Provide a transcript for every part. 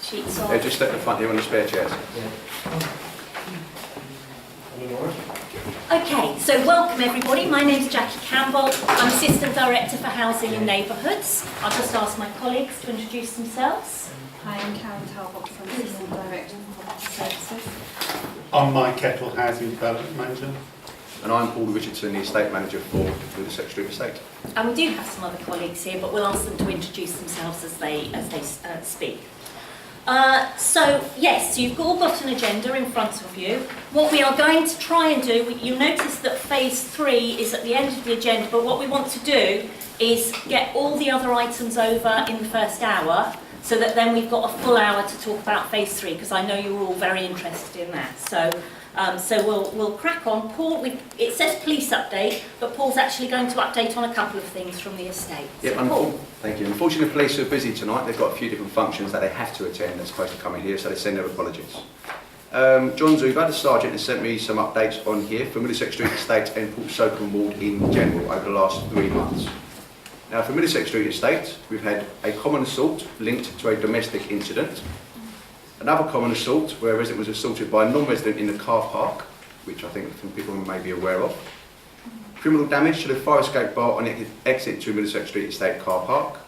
sheets on. They're just at the front here on the spare chairs. Okay, so welcome everybody. My name's Jackie Campbell. I'm Assistant Director for Housing and Neighbourhoods. I'll just ask my colleagues to introduce themselves. Hi, I'm Karen Talbot, I'm Assistant Director of Property Services. I'm Mike Kettle, Housing Development Manager. And I'm Paul Richardson, the Estate Manager for Middlesex Street Estate. And we do have some other colleagues here, but we'll ask them to introduce themselves as they speak. So you've all got an agenda in front of you. What we are going to try and do, you notice that phase 3 is at the end of the agenda, but what we want to do is get all the other items over in the first hour, so that then we've got a full hour to talk about phase 3, because I know you're all very interested in that. So we'll crack on. Paul, it says police update, but Paul's actually going to update on a couple of things from the estate. Yep, So Paul. Thank you. Unfortunately, the police are busy tonight. They've got a few different functions that they have to attend. They're supposed to come in here, so they send their apologies. John Zuber, the sergeant, has sent me some updates on here for Middlesex Street Estate and Port Soakham Ward in general over the last 3 months. Now, for Middlesex Street Estate, we've had a common assault linked to a domestic incident. Another common assault where a resident was assaulted by a non-resident in the car park, which I think some people may be aware of. Criminal damage to the fire escape bar on the exit to Middlesex Street Estate car park.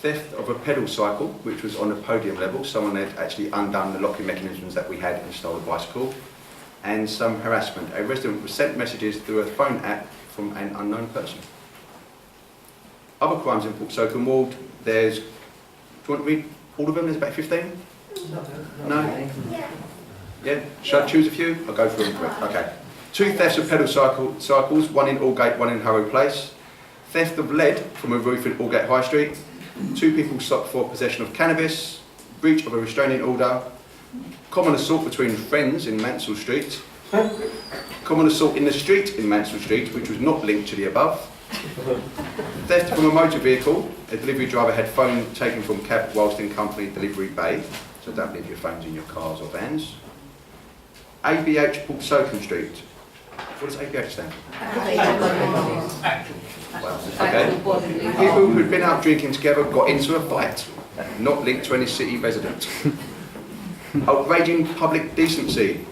Theft of a pedal cycle, which was on the podium level. Someone had actually undone the locking mechanisms that we had and stole the bicycle. And some harassment. A resident was sent messages through a phone app from an unknown person. Other crimes in Port Soakham Ward, do you want to read all of them? There's about 15? No? Yeah? Shall I choose a few? I'll go through them quick. Okay. 2 thefts of pedal cycles, 1 in Aldgate, 1 in Harrow Place. Theft of lead from a roof in Aldgate High Street. 2 people stopped for possession of cannabis. Breach of a restraining order. Common assault between friends in Mansell Street. Common assault in the street in Mansell Street, which was not linked to the above. Theft from a motor vehicle. A delivery driver had phone taken from cab whilst in company delivery bay. So don't leave your phones in your cars or vans. ABH Port Soakham Street. What does ABH stand for? Okay. People who'd been out drinking together got into a fight, not linked to any city resident. Outraging public decency.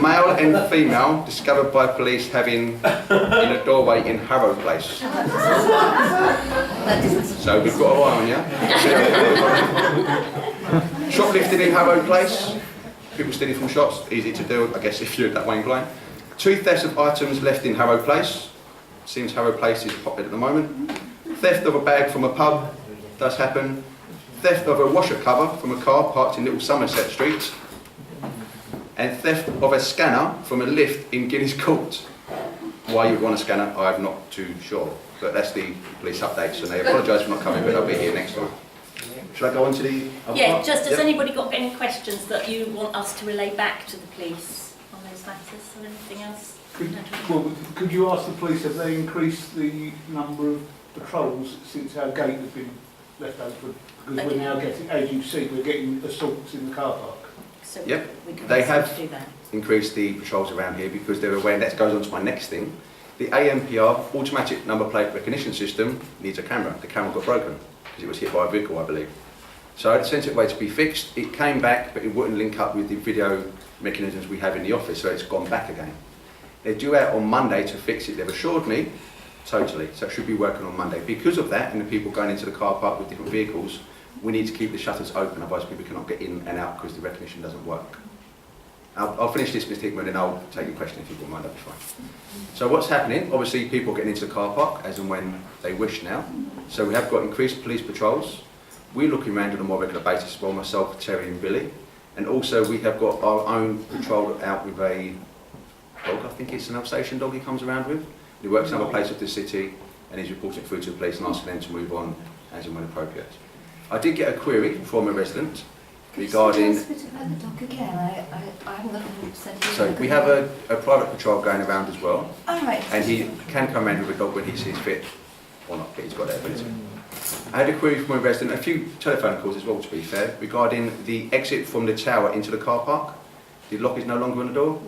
Male and female discovered by police having in a doorway in Harrow Place. So we've got a eye on you. Shoplifting in Harrow Place. People stealing from shops, easy to do, I guess, if you're that way inclined. 2 thefts of items left in Harrow Place. Seems Harrow Place is popular at the moment. Theft of a bag from a pub, does happen. Theft of a washer cover from a car parked in Little Somerset Street. And theft of a scanner from a lift in Guinness Court. Why you would want a scanner, I'm not too sure. But that's the police updates, and they apologise for not coming, but they'll be here next time. Should I go on to the other part? Has anybody got any questions that you want us to relay back to the police on those matters, or anything else? Could you ask the police if they increased the number of patrols since our gate has been left open? Because we're now getting, as you see, we're getting assaults in the car park. So yep, we can they have do that. increased the patrols around here because they're aware, and that goes on to my next thing. The AMPR, automatic number plate recognition system, needs a camera. The camera got broken because it was hit by a vehicle, I believe. So I sent it away to be fixed. It came back, but it wouldn't link up with the video mechanisms we have in the office, so it's gone back again. They're due out on Monday to fix it. They've assured me, totally, so it should be working on Monday. Because of that, and the people going into the car park with different vehicles, we need to keep the shutters open, otherwise people cannot get in and out because the recognition doesn't work. I'll finish this, Mr. Hickman, and I'll take your question if you don't mind, that'll be fine. So what's happening? Obviously people are getting into the car park as and when they wish now. So we have got increased police patrols. We're looking around on a more regular basis as well, myself, Terry and Billy. And also we have got our own patrol out with a dog, I think it's an Alsatian dog he comes around with. He works in other places of the city and he's reporting through to the police and asking them to move on as and when appropriate. I did get a query from a resident regarding... Could you tell us a bit about the dog again? I haven't got 100% So we have a private patrol going around as well. Oh, right. And he can come around with a dog when he sees fit, or not, but he's got that ability. I had a query from a resident, a few telephone calls as well to be fair, regarding the exit from the tower into the car park. The lock is no longer on the door,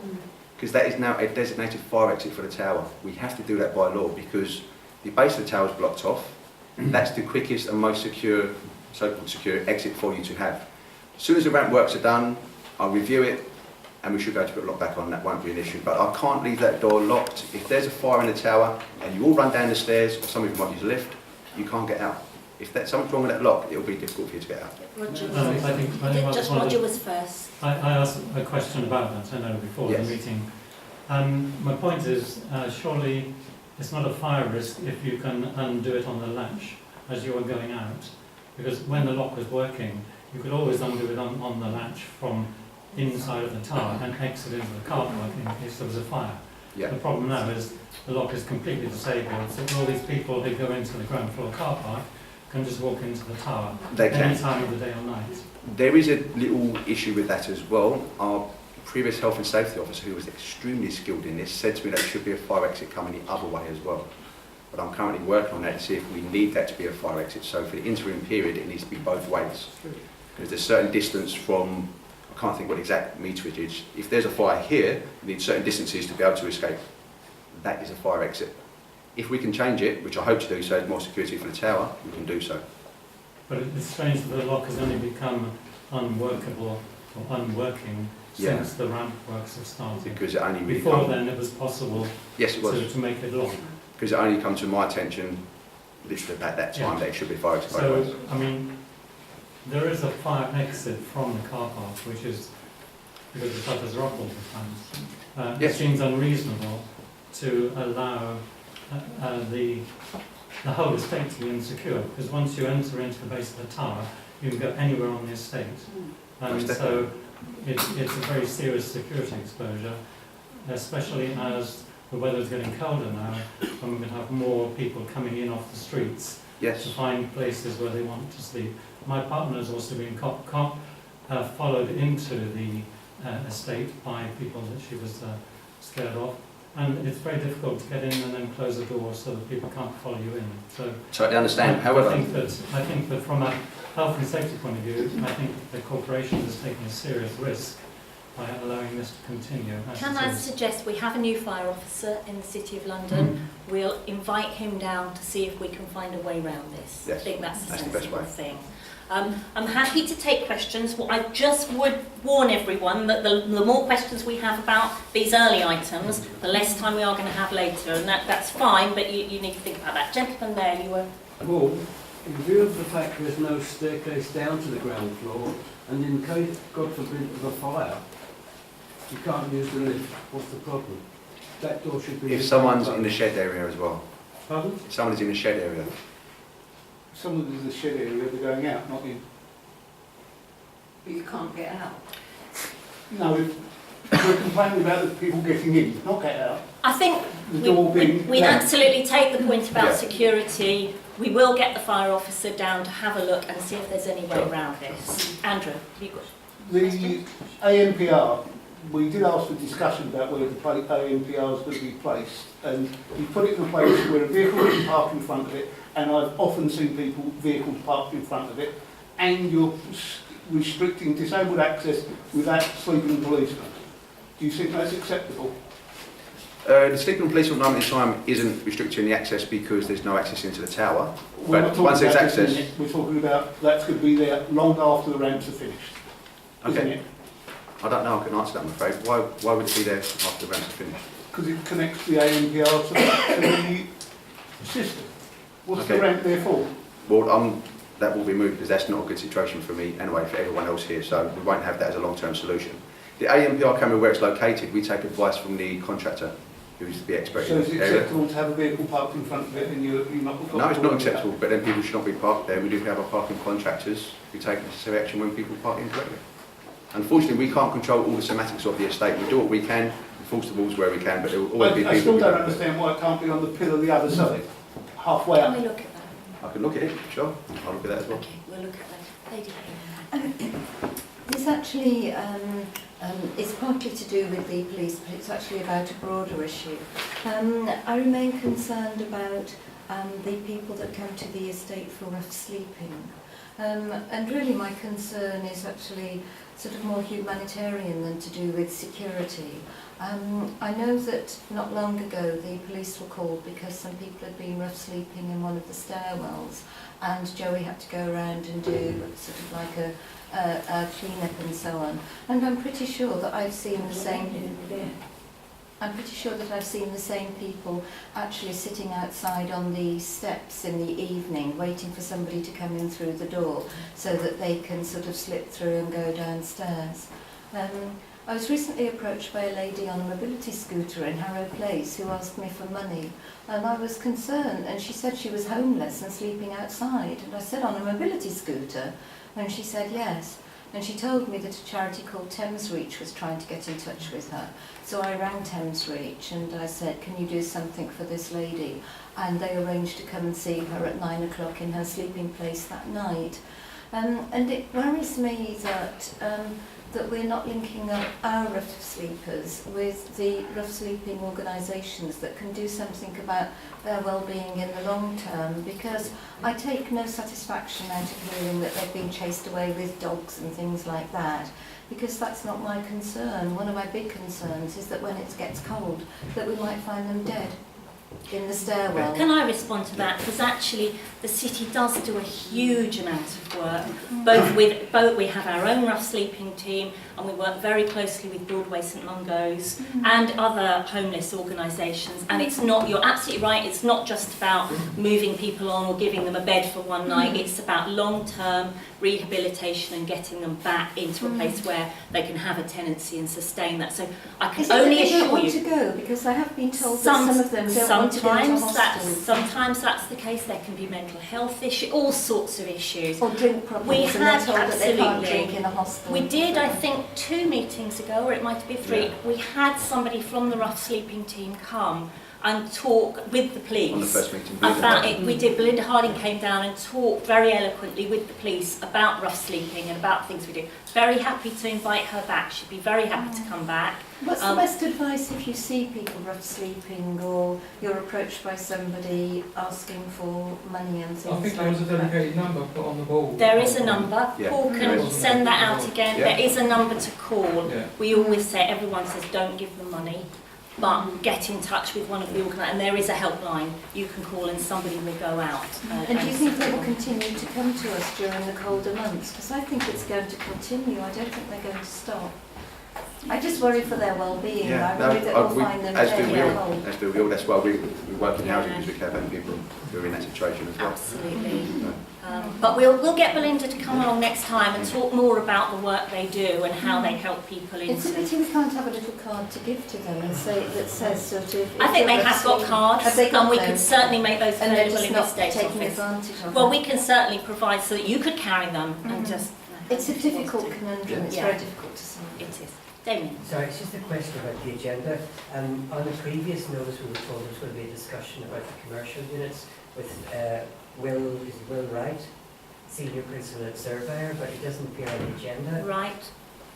because that is now a designated fire exit for the tower. We have to do that by law because the base of the tower is blocked off. That's the quickest and most secure, so-called secure exit for you to have. As soon as the ramp works are done, I'll review it and we should go to put a lock back on. That won't be an issue. But I can't leave that door locked. If there's a fire in the tower and you all run down the stairs, or some of you might use a lift, you can't get out. If something's wrong with that lock, it'll be difficult for you to get out. Roger, I Roger was first. I asked a question about that, I know, before Yes. the meeting. My point is, surely it's not a fire risk if you can undo it on the latch as you are going out. Because when the lock was working, you could always undo it on the latch from inside of the tower and exit into the car park in case there was a fire. Yeah. The problem now is the lock is completely disabled, so all these people who go into the ground floor car park can just walk into the tower They can. any time of the day or night. There is a little issue with that as well. Our previous health and safety officer, who was extremely skilled in this, said to me that there should be a fire exit coming the other way as well. But I'm currently working on that to see if we need that to be a fire exit. So for the interim period, it needs to be both ways. Because there's certain distance from, I can't think what exact meterage is. If there's a fire here, you need certain distances to be able to escape. That is a fire exit. If we can change it, which I hope to do so, there's more security for the tower, we can do so. But it's strange that the lock has only become unworkable or unworking Yeah. since the ramp works have started. Because it only really Before come, then, it was possible yes, it was. to make it lock. Because it only come to my attention literally about that time Yeah. that it should be fire exit both ways. So, I mean, there is a fire exit from the car park, which is because the shutters are up all the time. It Yes. seems unreasonable to allow the whole estate to be insecure, because once you enter into the base of the tower, you can go anywhere on the estate. And Most so it's a very serious security exposure, especially as the weather is getting colder now, and we're going to have more people coming in off the streets to Yes. find places where they want to sleep. My partner has also been followed into the estate by people that she was scared of, and it's very difficult to get in and then close the door so that people can't follow you in. So Totally understand. However, I think that from a health and safety point of view, I think the corporation is taking a serious risk by allowing this to continue. as Can it I is. suggest we have a new fire officer in the City of London? We'll invite him down to see if we can find a way around this. Yes, I think that's a that's the best sensible way. thing. I'm happy to take questions. What I just would warn everyone that the more questions we have about these early items, the less time we are going to have later, and that's fine, but you need to think about that. Gentleman there, you were... Well, in view of the fact there's no staircase down to the ground floor, and in case, God forbid, of a fire, you can't use the lift. What's the problem? That door should be... if someone's in the shed area as well, Pardon? if someone's in the shed area, Someone in the shed area, they're going out, not in. But you can't get out. No, we're complaining about the people getting in, not get out. I think The door being we locked. absolutely take the point about Yeah. security. We will get the fire officer down to have a look and see if there's any way Sure. around this. Andrew, have you got... The ANPR, we did ask for discussion about where the ANPR is going to be placed, and we put it in a place where a vehicle can park in front of it, and I've often seen vehicles parked in front of it, and you're restricting disabled access without sleeping policemen. Do you think that's acceptable? the sleeping police at the moment in time isn't restricting the access because there's no access into the tower. We're not But talking once there's about this access, minute, we're talking about that's going to be there long after the ramps are finished, isn't okay. it? I don't know. I can answer that. I'm afraid. Why would it be there after the ramps are finished? Because it connects the ANPR to the system. What's Okay. the ramp there for? Well, that will be moved because that's not a good situation for me anyway, for everyone else here. So we won't have that as a long-term solution. The ANPR camera where it's located, we take advice from the contractor, who's the expert So in is it the area. acceptable to have a vehicle parked in front of it and you're not... No, it's not acceptable, but then people should not be parked there. We do have our parking contractors who take necessary action when people park incorrectly. Unfortunately, we can't control all the semantics of the estate. We do what we can, enforce the rules where we can, but there will always be people I still who don't don't. understand why it can't be on the pillar the other side, halfway Can up. we look at that? I can look at it, sure. I'll look at that as well. Okay, we'll look at that. Lady here. It's actually, it's partly to do with the police, but it's actually about a broader issue. I remain concerned about the people that come to the estate for rough sleeping. And really my concern is actually sort of more humanitarian than to do with security. I know that not long ago the police were called because some people had been rough sleeping in one of the stairwells, and Joey had to go around and do sort of like a clean-up and so on. And I'm pretty sure that I've seen the same. I'm pretty sure that I've seen the same people actually sitting outside on the steps in the evening, waiting for somebody to come in through the door so that they can sort of slip through and go downstairs. I was recently approached by a lady on a mobility scooter in Harrow Place who asked me for money, and I was concerned, and she said she was homeless and sleeping outside, and I said, on a mobility scooter? And she said yes. And she told me that a charity called Thames Reach was trying to get in touch with her. So I rang Thames Reach and I said, can you do something for this lady? And they arranged to come and see her at 9 o'clock in her sleeping place that night. And it worries me that that we're not linking up our rough sleepers with the rough sleeping organisations that can do something about their well-being in the long term, because I take no satisfaction out of hearing that they've been chased away with dogs and things like that, because that's not my concern. One of my big concerns is that when it gets cold, that we might find them dead in the stairwell. Can I respond to that? Because actually the city does do a huge amount of work. Both we have our own rough sleeping team, and we work very closely with Broadway St Mungo's and other homeless organisations. And it's not, you're absolutely right, it's not just about moving people on or giving them a bed for one night. It's about long-term rehabilitation and getting them back into a place where they can have a tenancy and sustain that. So I can only assure you. To go, because I have been told that some of them don't want to go into hostels. Sometimes that's the case. There can be mental health issues, all sorts of issues. Or drink problems. We and had they're told that they can't drink in a hostel. We did, I think, 2 meetings ago, or it might have been 3. Yeah. We had somebody from the rough sleeping team come and talk with the police. On the first meeting, about it. We did. Belinda Harding came down and talked very eloquently with the police about rough sleeping and about things we do. Very happy to invite her back. She'd be very happy to come back. What's the best advice if you see people rough sleeping, or you're approached by somebody asking for money and things like that? I think there was a dedicated number put on the board. There is a number. Yeah. Paul can send that out again. Yeah. There is a number to call. Yeah. We always say, everyone says, don't give them money, but get in touch with one of the organisers. And there is a helpline you can call, and somebody will go out. And do you think they will continue to come to us during the colder months? Because I think it's going to continue. I don't think they're going to stop. I just worry for their well-being. I worry that we'll find them as very do we all. cold. As do we all. That's why we work in housing, because we care about people who are in that situation as well. Absolutely. But we'll get Belinda to come along next time and talk more about the work they do and how they help people It's a into. pity we can't have a little card to give to them and say that says sort of. I think they have got cards, Have they got and we them? can certainly make those And they're available just in the not State taking Office. advantage of Well, it. we can certainly provide so that you could carry them and just. It's a difficult conundrum. It's Yeah. very difficult to solve. It is. Damien. Sorry, it's just a question about the agenda. On the previous notice, we were told there was going to be a discussion about the commercial units with Will Wright, Senior Principal and Surveyor, but it doesn't appear on the agenda. Right.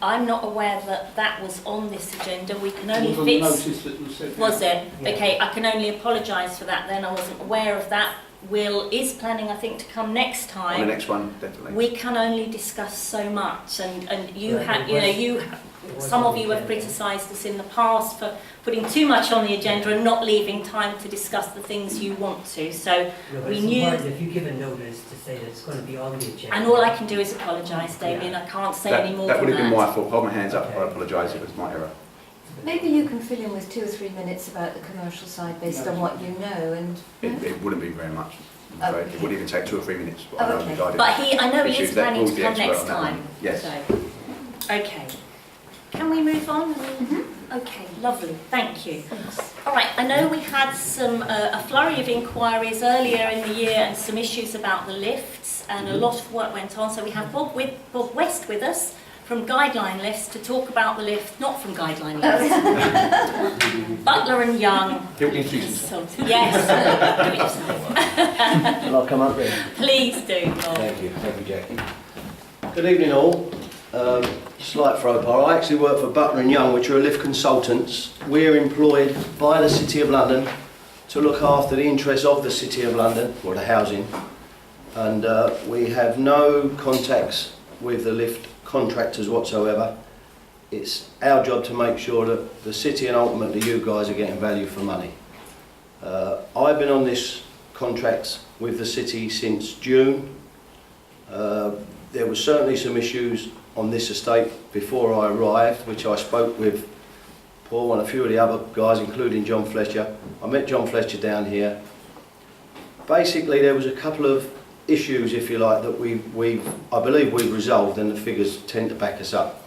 I'm not aware that that was on this agenda. We can only It was on the fix. notice that was sent Was out. it? Yeah. Okay, I can only apologise for that then. I wasn't aware of that. Will is planning, I think, to come next On the time. next one, definitely. We can only discuss so much, and you Right, have, it you know, was- some of you have criticised us in the past for putting too much on the agenda and not leaving time to discuss the things you want to. So, No, but we it's knew- important if you give a notice to say that it's going to be on the agenda. and all I can do is apologise, Damien. I can't say any more that than would have been that. my fault. Hold my hands up. Okay. I apologise. It was my error. Maybe you can fill in with 2 or 3 minutes about the commercial side based on what you know, and It wouldn't be very much. I'm afraid. Okay. It would even take 2 or 3 minutes. Oh, okay. But I know he Issues is that planning will to be come expert next on that one. time. Yes. So, okay. Can we move on? Okay, lovely. Thank you. All right. I know we had a flurry of inquiries earlier in the year and some issues about the lifts, and a lot of work went on. So we have Bob West with us from Guideline Lifts to talk about the lift, not from Guideline Lifts. Butler and Young. He'll introduce himself. Consultant. Yes. Do it yourself. Shall I come up here? Please do, Bob. Thank you, Jackie. Good evening all. Slight throwback. I actually work for Butler and Young, which are lift consultants. We're employed by the City of London to look after the interests of the City of London, or the housing, and we have no contacts with the lift contractors whatsoever. It's our job to make sure that the city and ultimately you guys are getting value for money. I've been on this contract with the city since June. There were certainly some issues on this estate before I arrived, which I spoke with Paul and a few of the other guys, including John Fletcher. I met John Fletcher down here. Basically, there was a couple of issues, if you like, that I believe we've resolved, and the figures tend to back us up.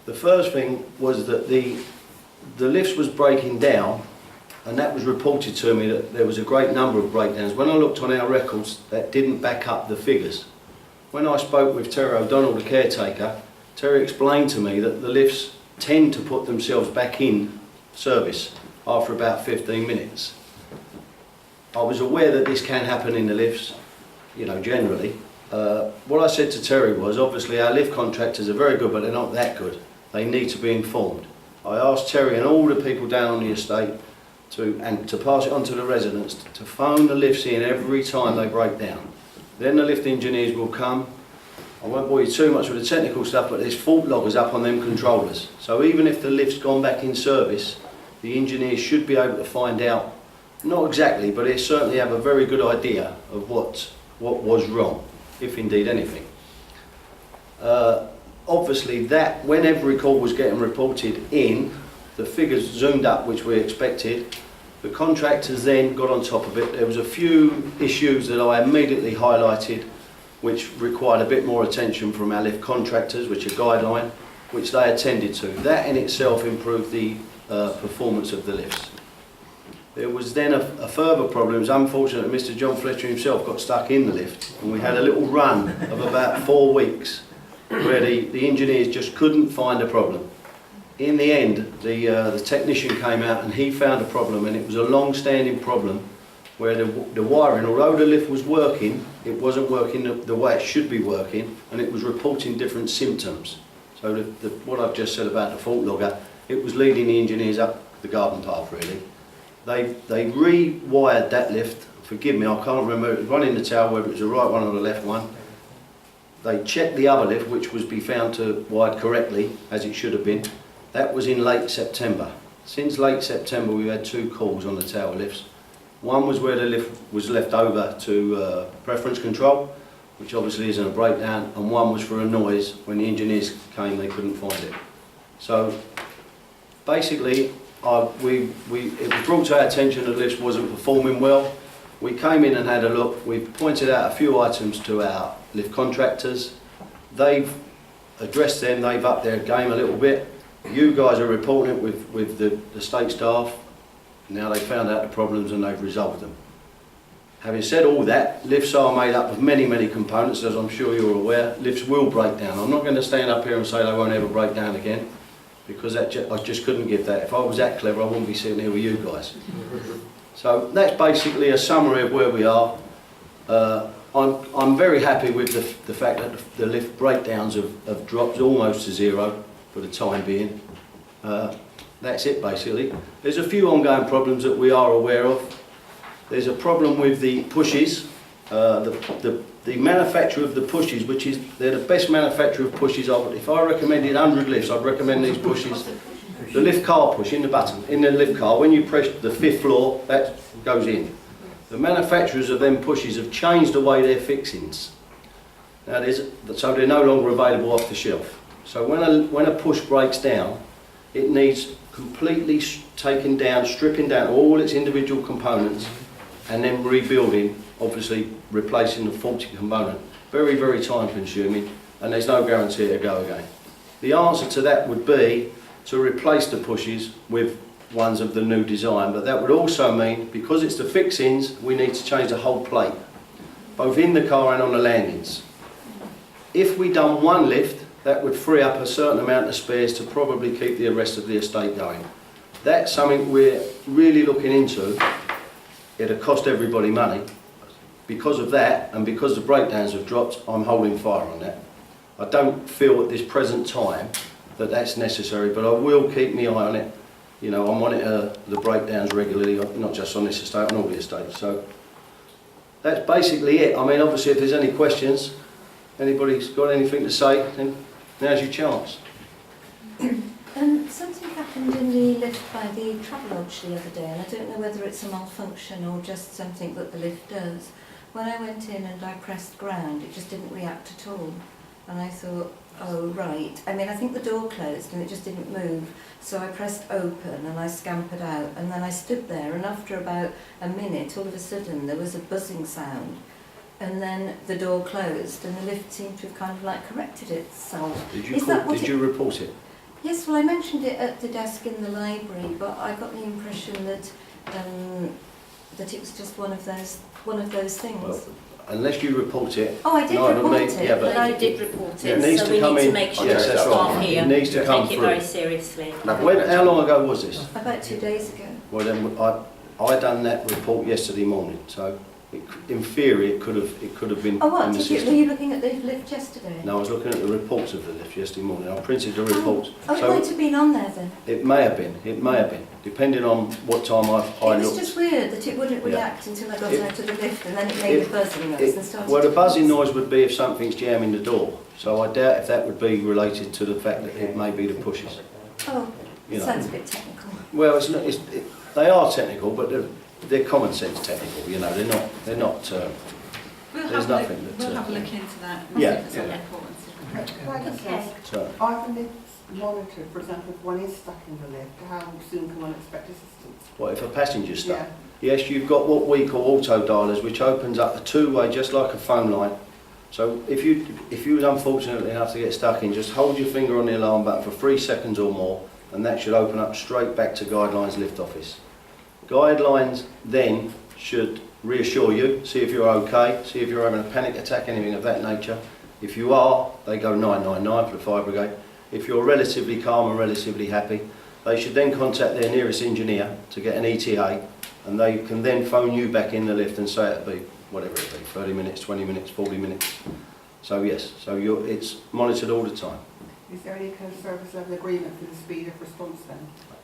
The first thing was that the lifts was breaking down, and that was reported to me that there was a great number of breakdowns. When I looked on our records, that didn't back up the figures. When I spoke with Terry O'Donnell, the caretaker, Terry explained to me that the lifts tend to put themselves back in service after about 15 minutes. I was aware that this can happen in the lifts, you know, generally. What I said to Terry was, obviously our lift contractors are very good, but they're not that good. They need to be informed. I asked Terry and all the people down on the estate to pass it on to the residents to phone the lifts in every time they break down. Then the lift engineers will come. I won't bore you too much with the technical stuff, but there's fault loggers up on them controllers. So even if the lift's gone back in service, the engineers should be able to find out, not exactly, but they certainly have a very good idea of what was wrong, if indeed anything. Obviously that, when every call was getting reported in, the figures zoomed up, which we expected. The contractors then got on top of it. There was a few issues that I immediately highlighted, which required a bit more attention from our lift contractors, which are guideline, which they attended to. That in itself improved the performance of the lifts. There was then a further problem. It was unfortunate that Mr. John Fletcher himself got stuck in the lift, and we had a little run of about 4 weeks where the engineers just couldn't find a problem. In the end, the technician came out and he found a problem, and it was a long-standing problem where the wiring, although the lift was working, it wasn't working the way it should be working, and it was reporting different symptoms. So what I've just said about the fault logger, it was leading the engineers up the garden path, really. They rewired that lift. Forgive me, I can't remember, it was one in the tower, whether it was the right one or the left one. They checked the other lift, which was be found to wired correctly, as it should have been. That was in late September. Since late September, we've had 2 calls on the tower lifts. One was where the lift was left over to preference control, which obviously isn't a breakdown, and one was for a noise. When the engineers came, they couldn't find it. So basically, it was brought to our attention that the lift wasn't performing well. We came in and had a look. We've pointed out a few items to our lift contractors. They've addressed them, they've upped their game a little bit. You guys are reporting it with the state staff. Now they've found out the problems and they've resolved them. Having said all that, lifts are made up of many, many components, as I'm sure you're aware. Lifts will break down. I'm not going to stand up here and say they won't ever break down again, because I just couldn't give that. If I was that clever, I wouldn't be sitting here with you guys. So that's basically a summary of where we are. I'm very happy with the fact that the lift breakdowns have dropped almost to 0 for the time being. That's it basically. There's a few ongoing problems that we are aware of. There's a problem with the pushes. The manufacturer of the pushes, they're the best manufacturer of pushes. If I recommended 100 lifts, I'd recommend these pushes. The lift car push in the button, in the lift car, when you press the 5th floor, that goes in. The manufacturers of them pushes have changed the way they're fixings. Now so they're no longer available off the shelf. So when a push breaks down, it needs completely taken down, stripping down all its individual components, and then rebuilding, obviously replacing the faulty component. Very, very time consuming, and there's no guarantee it'll go again. The answer to that would be to replace the pushes with ones of the new design, but that would also mean, because it's the fixings, we need to change the whole plate, both in the car and on the landings. If we done one lift, that would free up a certain amount of spares to probably keep the rest of the estate going. That's something we're really looking into. It'll cost everybody money. Because of that, and because the breakdowns have dropped, I'm holding fire on that. I don't feel at this present time that that's necessary, but I will keep my eye on it. You know, I monitor the breakdowns regularly, not just on this estate, on all the estates. So that's basically it. I mean, obviously, if there's any questions, anybody's got anything to say, then now's your chance. Something happened in the lift by the Travelodge the other day, and I don't know whether it's a malfunction or just something that the lift does. When I went in and I pressed ground, it just didn't react at all. And I thought, oh right. I mean, I think the door closed and it just didn't move. So I pressed open and I scampered out, and then I stood there, and after about a minute, all of a sudden there was a buzzing sound. And then the door closed and the lift seemed to have kind of like corrected itself. Did you report it? Yes, well I mentioned it at the desk in the library, but I got the impression that that it was just one of those things. Well, unless you report it. Oh, I did report it. Yeah, But I did report it it, needs so to we come need to in. make sure Yes, that that's staff right. here It needs to come take it through. very seriously. How long ago was this? About 2 days ago. Well, then I done that report yesterday morning, so in theory it could have been Oh, what? in the Were system. you looking at the lift yesterday? No, I was looking at the reports of the lift yesterday morning. I printed the reports. Oh, it So might have been on there then. it may have been, depending on what time I It was looked. just weird that it wouldn't Yeah. react until I got It- out of the lift, and then it made it- the buzzing noise and started Well, the to buzzing buzz. noise would be if something's jamming the door. So I doubt if that would be related to the fact that it may be the pushes. Oh, You it know. sounds a bit technical. Well, it's not, they are technical, but they're common sense technical. You know, they're not. We'll There's have a look, nothing that, we'll have a look into that. and yeah, see if it's on yeah. report and see if Can I just ask, So, are the lifts monitored, for example, if one is stuck in the lift, how soon can one expect assistance? what if a passenger's stuck? Yeah. Yes, you've got what we call auto dialers, which opens up a two-way, just like a phone line. So if you was unfortunate enough to get stuck in, just hold your finger on the alarm button for 3 seconds or more, and that should open up straight back to Guidelines lift office. Guidelines then should reassure you, see if you're okay, see if you're having a panic attack, anything of that nature. If you are, they go 999 for the fire brigade. If you're relatively calm and relatively happy, they should then contact their nearest engineer to get an ETA, and they can then phone you back in the lift and say it'll be whatever it be, 30 minutes, 20 minutes, 40 minutes. So yes, so it's monitored all the time. Is there any kind of service level agreement for the speed of response then?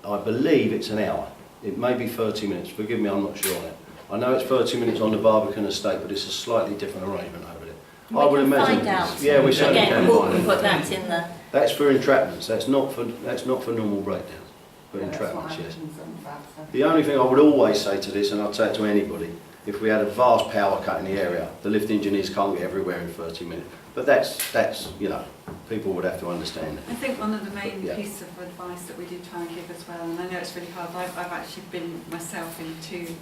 I believe it's an hour. It may be 30 minutes, forgive me, I'm not sure on it. I know it's 30 minutes on the Barbican estate, but it's a slightly different arrangement over there. I would imagine. Find out. Yeah, we certainly Again, can we'll find put it. that in the... That's for entrapments, that's not for normal breakdowns, but Yeah, that's what entrapments, I'm yes. concerned about. So. The only thing I would always say to this, and I'll say it to anybody, if we had a vast power cut in the area, the lift engineers can't get everywhere in 30 minutes. But that's you know, people would have to understand it. I think one of the main Yeah. pieces of advice that we do try and give as well, and I know it's really hard, I've actually been myself in 2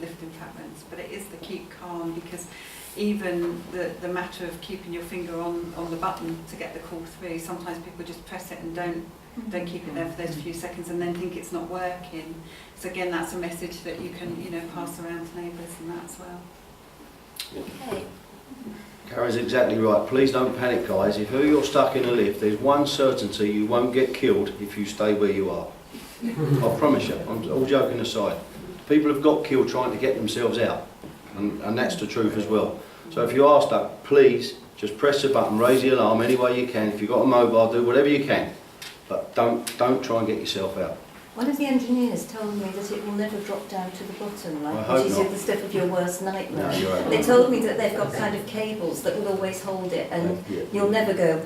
lift entrapments, but it is the keep calm, because even the matter of keeping your finger on the button to get the call through, sometimes people just press it and don't keep it there for those few seconds and then think it's not working. So again, that's a message that you can, you know, pass around to neighbours and that as well. Okay. Karen's exactly right. Please don't panic, guys. If you're stuck in a lift, there's one certainty: you won't get killed if you stay where you are. I promise you. I'm all joking aside. People have got killed trying to get themselves out, and that's the truth as well. So if you are stuck, please just press the button, raise the alarm any way you can. If you've got a mobile, do whatever you can, but don't try and get yourself out. One of the engineers told me that it will never drop down to the bottom, I like hope which is not. the stuff of your worst nightmare. No, you're right. They told me that they've got kind of cables that will always hold it, and Yeah. you'll never go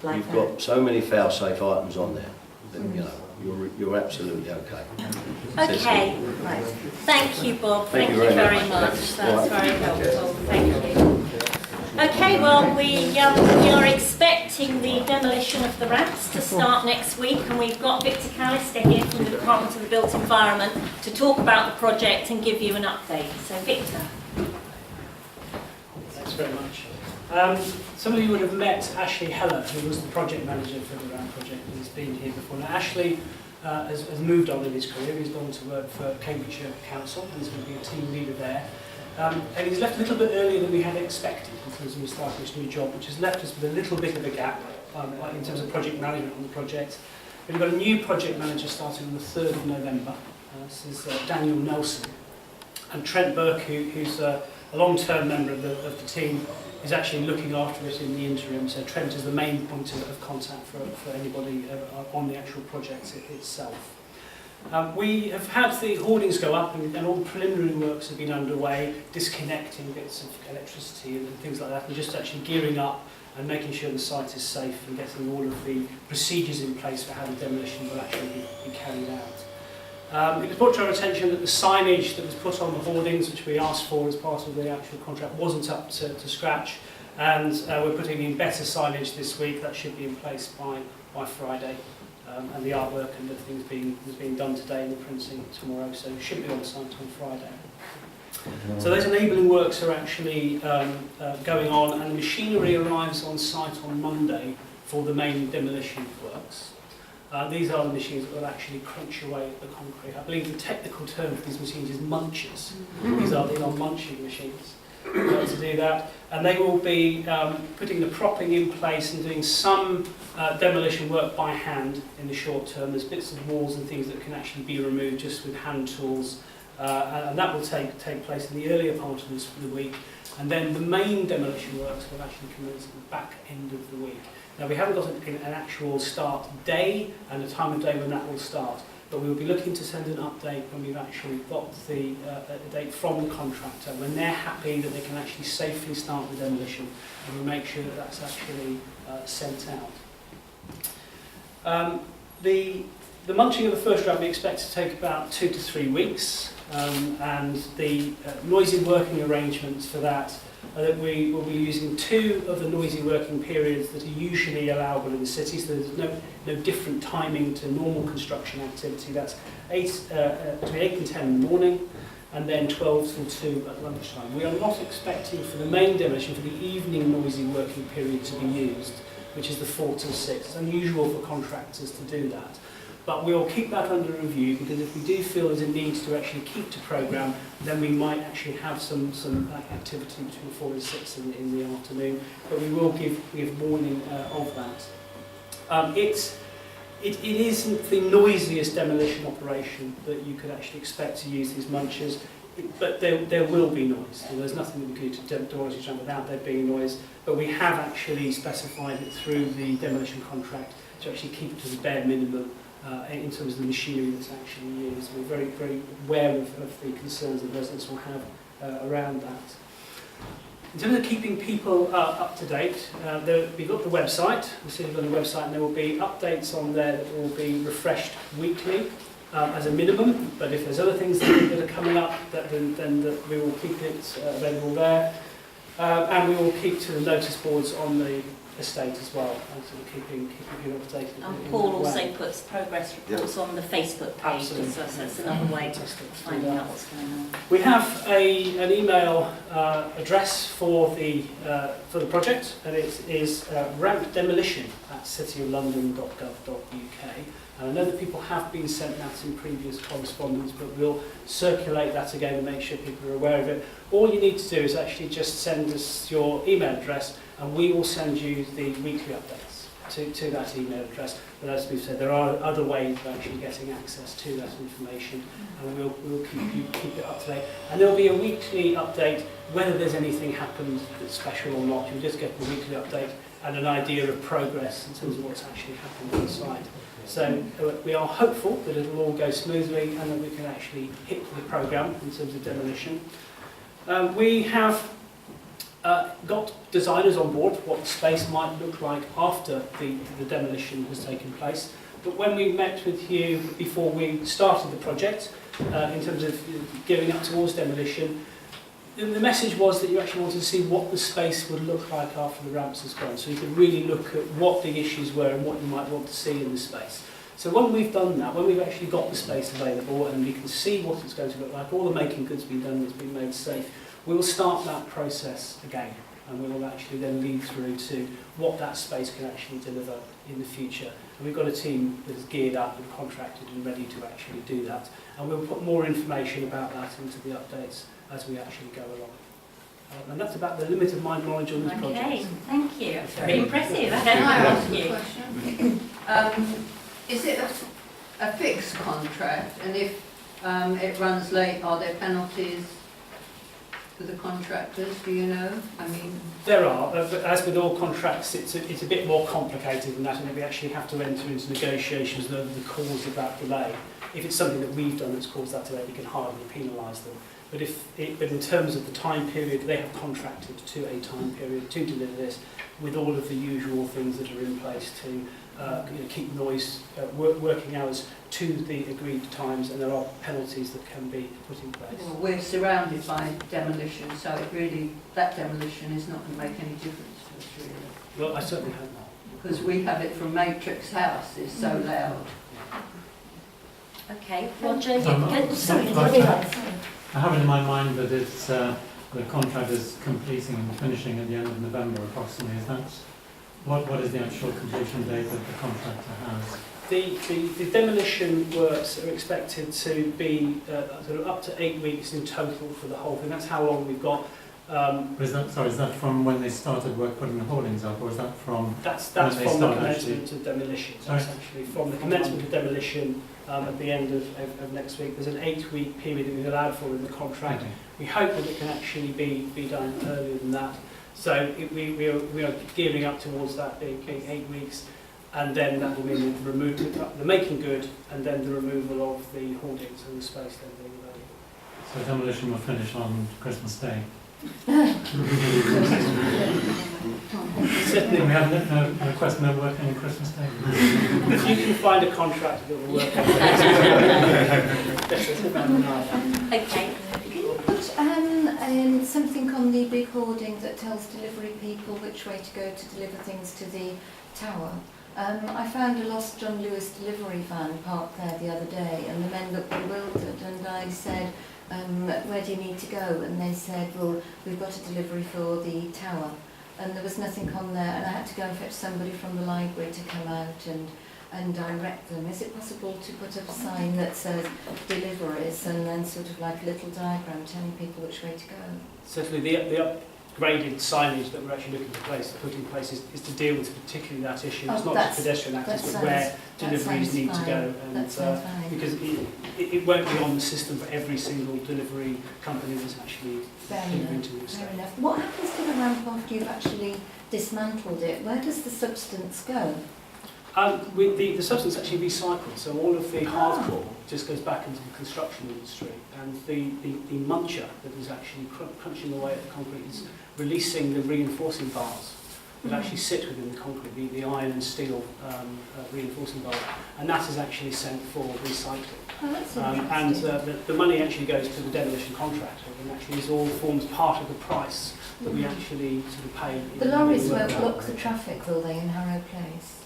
like You've that. got so many fail-safe items on there, that, you know, you're absolutely okay. Okay. Right. Thank you, Bob. Thank Thank you you very very much. much. That's Right. very helpful. Thank you. Okay, well, we are expecting the demolition of the ramps to start next week, and we've got Victor Callister here from the Department of the Built Environment to talk about the project and give you an update. So, Victor. Thanks very much. Some of you would have met Ashley Heller, who was the project manager for the RAM project. He's been here before. Now, Ashley has moved on in his career. He's gone to work for Cambridgeshire Council. He's going to be a team leader there. And he's left a little bit earlier than we had expected in terms of his starting his new job, which has left us with a little bit of a gap in terms of project management on the project. We've got a new project manager starting on the 3rd of November. This is Daniel Nelson. And Trent Burke, who's a long-term member of the team, is actually looking after it in the interim. So Trent is the main point of contact for anybody on the actual project itself. We have had the hoardings go up and all the preliminary works have been underway, disconnecting bits of electricity and things like that, and just actually gearing up and making sure the site is safe and getting all of the procedures in place for how the demolition will actually be carried out. It was brought to our attention that the signage that was put on the hoardings, which we asked for as part of the actual contract, wasn't up to scratch, and we're putting in better signage this week. That should be in place by Friday. And the artwork and everything is being done today and the printing tomorrow, so it should be on site on Friday. So those enabling works are actually going on, and the machinery arrives on site on Monday for the main demolition works. These are the machines that will actually crunch away at the concrete. I believe the technical term for these machines is munchers. These are munching machines to do that. And they will be putting the propping in place and doing some demolition work by hand in the short term. There's bits of walls and things that can actually be removed just with hand tools. And that will take place in the earlier part of the week. And then the main demolition works will actually commence at the back end of the week. Now, we haven't got an actual start day and a time of day when that will start, but we will be looking to send an update when we've actually got the date from the contractor, when they're happy that they can actually safely start the demolition, and we'll make sure that that's actually sent out. The munching of the first round we expect to take about 2 to 3 weeks, and the noisy working arrangements for that are that we will be using 2 of the noisy working periods that are usually allowable in the city, so there's no different timing to normal construction activity. That's between 8 and 10 in the morning, and then 12 till 2 at lunchtime. We are not expecting for the main demolition for the evening noisy working period to be used, which is the 4 till 6. It's unusual for contractors to do that. But we'll keep that under review, because if we do feel there's a need to actually keep to programme, then we might actually have some activity between 4 and 6 in the afternoon. But we will give warning of that. It isn't the noisiest demolition operation that you could actually expect to use these munchers, but there will be noise. And there's nothing that we could do to demolish them without there being noise. But we have actually specified it through the demolition contract to actually keep it to the bare minimum. In terms of the machinery that's actually used. We're very, very aware of the concerns that residents will have around that. In terms of keeping people up to date, we've got the website, the City of London website, and there will be updates on there that will be refreshed weekly as a minimum, but if there's other things that are coming up, then we will keep it available there. And we will keep to the notice boards on the estate as well, and sort of keeping you updated. And Paul also puts progress reports on the Facebook page, so that's another way of finding out what's going on. We have an email address for the project, and it is rampdemolition@cityoflondon.gov.uk. And I know that people have been sent that in previous correspondence, but we'll circulate that again and make sure people are aware of it. All you need to do is actually just send us your email address, and we will send you the weekly updates to that email address. But as we've said, there are other ways of actually getting access to that information, and we'll keep it up to date. And there'll be a weekly update, whether there's anything happened that's special or not. You'll just get the weekly update and an idea of progress in terms of what's actually happened on the site. So we are hopeful that it'll all go smoothly and that we can actually hit the programme in terms of demolition. We have got designers on board what the space might look like after the demolition has taken place. But when we met with you before we started the project, in terms of gearing up towards demolition, the message was that you actually wanted to see what the space would look like after the ramps has gone. So you could really look at what the issues were and what you might want to see in the space. So when we've done that, when we've actually got the space available and we can see what it's going to look like, all the making good's been done, it's been made safe, we will start that process again. And we will actually then lead through to what that space can actually deliver in the future. And we've got a team that is geared up and contracted and ready to actually do that. And we'll put more information about that into the updates as we actually go along. And that's about the limit of my knowledge on this project. Okay, thank you. Very impressive. Can I ask you a question? Is it a fixed contract, and if it runs late, are there penalties for the contractors? Do you know? I mean, there are. As with all contracts, it's a bit more complicated than that, and we actually have to enter into negotiations over the cause of that delay. if it's something that we've done that's caused that delay, we can hardly penalise them. But but in terms of the time period, they have contracted to a time period to deliver this with all of the usual things that are in place to keep noise, working hours to the agreed times, and there are penalties that can be put in place. Well, we're surrounded by demolition, so it really, that demolition is not going to make any difference to us really. Well, I certainly hope not. Because we have it from Matrix House, it's so loud. Okay, Roger, Sorry, I have it in my mind that it's the contract is completing and finishing at the end of November approximately. Is that what is the actual completion date that the contractor has? The demolition works are expected to be sort of up to 8 weeks in total for the whole thing. That's how long we've got. Is that from when they started work putting the hoardings up, or is that from that's when from they the started commencement of demolition? That's actually from the commencement of demolition at the end of next week. There's an 8-week period that we've allowed for in the contract. Okay. We hope that it can actually be done earlier than that. So we are gearing up towards that being 8 weeks, and then that will mean the making good, and then the removal of the hoardings and the space then being available. So demolition will finish on Christmas Day. Certainly. We have no request no working on Christmas Day. If you can find a contractor that will work on it. Okay. Can you put something on the big hoarding that tells delivery people which way to go to deliver things to the tower? I found a lost John Lewis delivery van parked there the other day, and the men looked bewildered, and I said, where do you need to go? And they said, well, we've got a delivery for the tower. And there was nothing on there, and I had to go and fetch somebody from the library to come out and direct them. Is it possible to put up a sign that says deliveries and then sort of like a little diagram telling people which way to go? Certainly the upgraded signage that we're actually looking to put in place is to deal with particularly that issue. It's not just pedestrian access, but where deliveries need to go. And because it won't be on the system for every single delivery company that's actually delivering to the estate. Fair enough. What happens to the ramp after you've actually dismantled it? Where does the substance go? The substance actually recycled, so all of the hardcore just goes back into the construction industry, and the muncher that is actually crunching away at the concrete is releasing the reinforcing bars that actually sit within the concrete, the iron and steel reinforcing bars, and that is actually sent for recycling. Oh, that's and the money actually goes to the demolition contractor, and actually is all forms part of the price that we actually sort of pay. The lorries won't block the traffic, will they, in Harrow Place?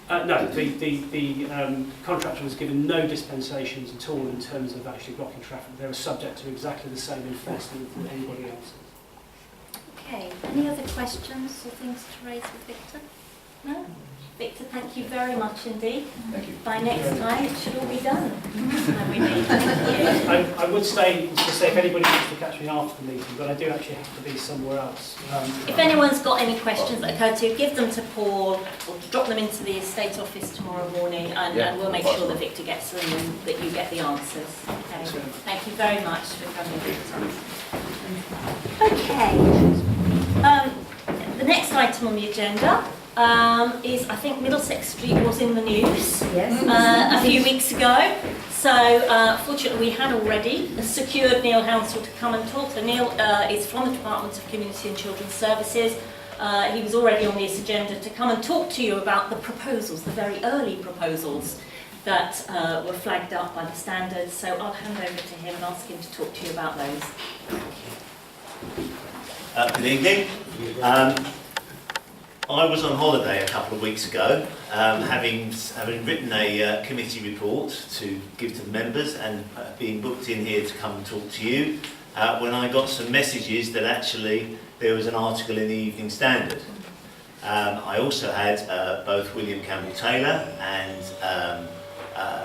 No, the contractor was given no dispensations at all in terms of actually blocking traffic. They were subject to exactly the same enforcement that anybody else is. Okay, any other questions or things to raise with Victor? No? Victor, thank you very much indeed. Thank you. By next time it should all be done. Thank you. I would say if anybody wants to catch me after the meeting, but I do actually have to be somewhere else. If anyone's got any questions that occur to you, give them to Paul or drop them into the estate office tomorrow morning, and we'll make sure that Victor gets them and that you get the answers. Okay. Thank you very much for coming, Victor. Okay. The next item on the agenda is, I think Middlesex Street was in the news a few weeks ago. So fortunately we had already secured Neil Hounsell to come and talk. So Neil is from the Department of Community and Children's Services. He was already on this agenda to come and talk to you about the proposals, the very early proposals that were flagged up by the standards. So I'll hand over to him and ask him to talk to you about those. Good evening. I was on holiday a couple of weeks ago, having written a committee report to give to the members and being booked in here to come and talk to you, when I got some messages that actually there was an article in the Evening Standard. I also had both William Campbell-Taylor and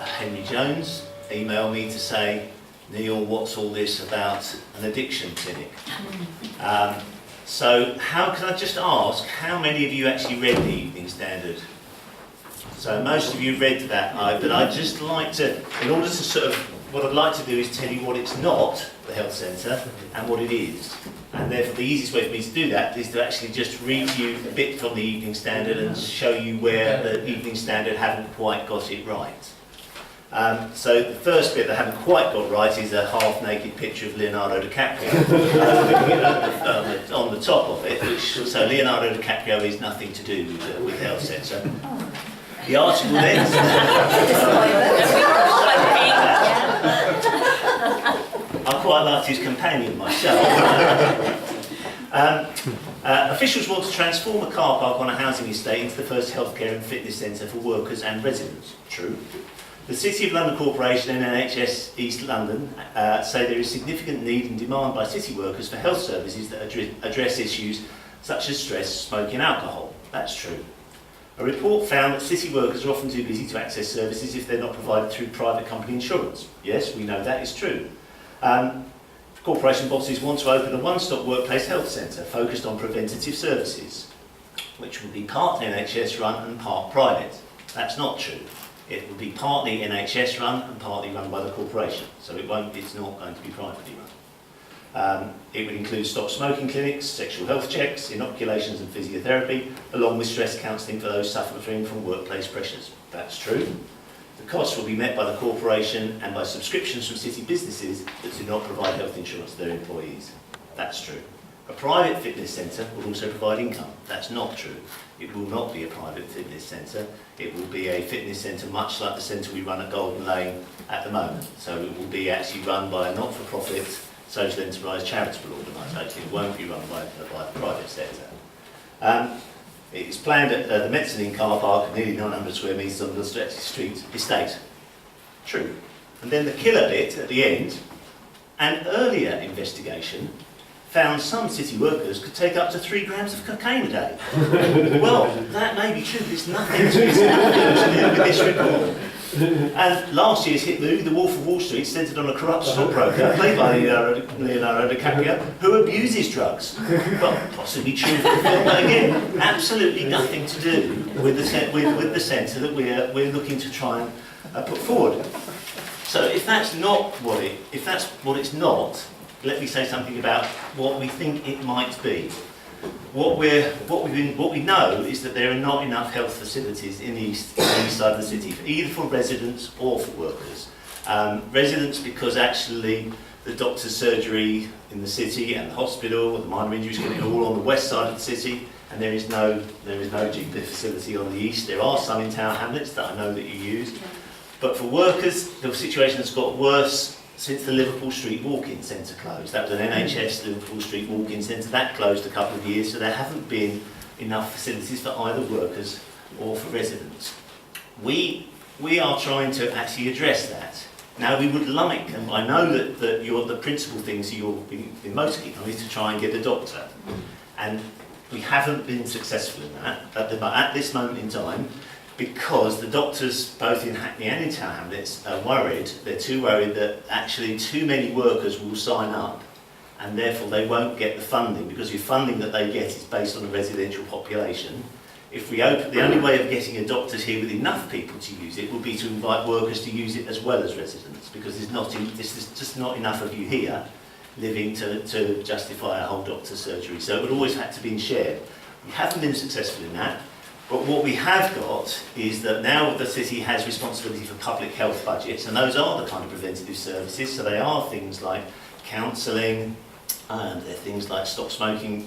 Henry Jones email me to say, Neil, what's all this about an addiction clinic? So how can I just ask, how many of you actually read the Evening Standard? So most of you read that, but I'd just like to, in order to sort of, what I'd like to do is tell you what it's not, the health centre, and what it is. And therefore the easiest way for me to do that is to actually just read you a bit from the Evening Standard and show you where the Evening Standard haven't quite got it right. So the first bit they haven't quite got right is a half-naked picture of Leonardo DiCaprio on the top of it, so Leonardo DiCaprio is nothing to do with health centre. The article then... I quite liked his companion myself. Officials want to transform a car park on a housing estate into the first healthcare and fitness centre for workers and residents. True. The City of London Corporation and NHS East London say there is significant need and demand by city workers for health services that address issues such as stress, smoking and alcohol. That's true. A report found that city workers are often too busy to access services if they're not provided through private company insurance. Yes, we know that is true. Corporation bosses want to open a one-stop workplace health centre focused on preventative services, which will be partly NHS run and part private. That's not true. It will be partly NHS run and partly run by the corporation, so it's not going to be privately run. It would include stop smoking clinics, sexual health checks, inoculations and physiotherapy, along with stress counselling for those suffering from workplace pressures. That's true. The costs will be met by the corporation and by subscriptions from city businesses that do not provide health insurance to their employees. That's true. A private fitness centre will also provide income. That's not true. It will not be a private fitness centre. It will be a fitness centre much like the centre we run at Golden Lane at the moment. So it will be actually run by a not-for-profit social enterprise charitable organisation. It won't be run by the private sector. It's planned at the Metzingen car park, nearly 900 square metres on the Street estate. True. And then the killer bit at the end, an earlier investigation found some city workers could take up to 3 grams of cocaine a day. Well, that may be true, but it's nothing to do with this report. And last year's hit movie, The Wolf of Wall Street, centred on a corrupt stockbroker played by Leonardo DiCaprio, who abuses drugs. Well, possibly true for the film, but again, absolutely nothing to do with the centre that we're looking to try and put forward. So if that's what it's not, let me say something about what we think it might be. What we know is that there are not enough health facilities in the east side of the city, either for residents or for workers. Residents because actually the doctor's surgery in the city and the hospital and the minor injuries clinic are all on the west side of the city, and there is no GP facility on the east. There are some in Tower Hamlets that I know that you use, but for workers the situation has got worse since the Liverpool Street Walk-In Centre closed. That was an NHS Liverpool Street Walk-In Centre. That closed a couple of years, so there haven't been enough facilities for either workers or for residents. We are trying to actually address that. Now we would like, and I know that the principal things you've been most keen on is to try and get a doctor. And we haven't been successful in that at this moment in time, because the doctors, both in Hackney and in Tower Hamlets, are worried. They're too worried that actually too many workers will sign up and therefore they won't get the funding, because the funding that they get is based on the residential population. If we open, the only way of getting a doctor here with enough people to use it would be to invite workers to use it as well as residents, because there's just not enough of you here living to justify a whole doctor's surgery. So it would always have to be shared. We haven't been successful in that. But what we have got is that now the city has responsibility for public health budgets, and those are the kind of preventative services. So they are things like counselling, they're things like stop smoking,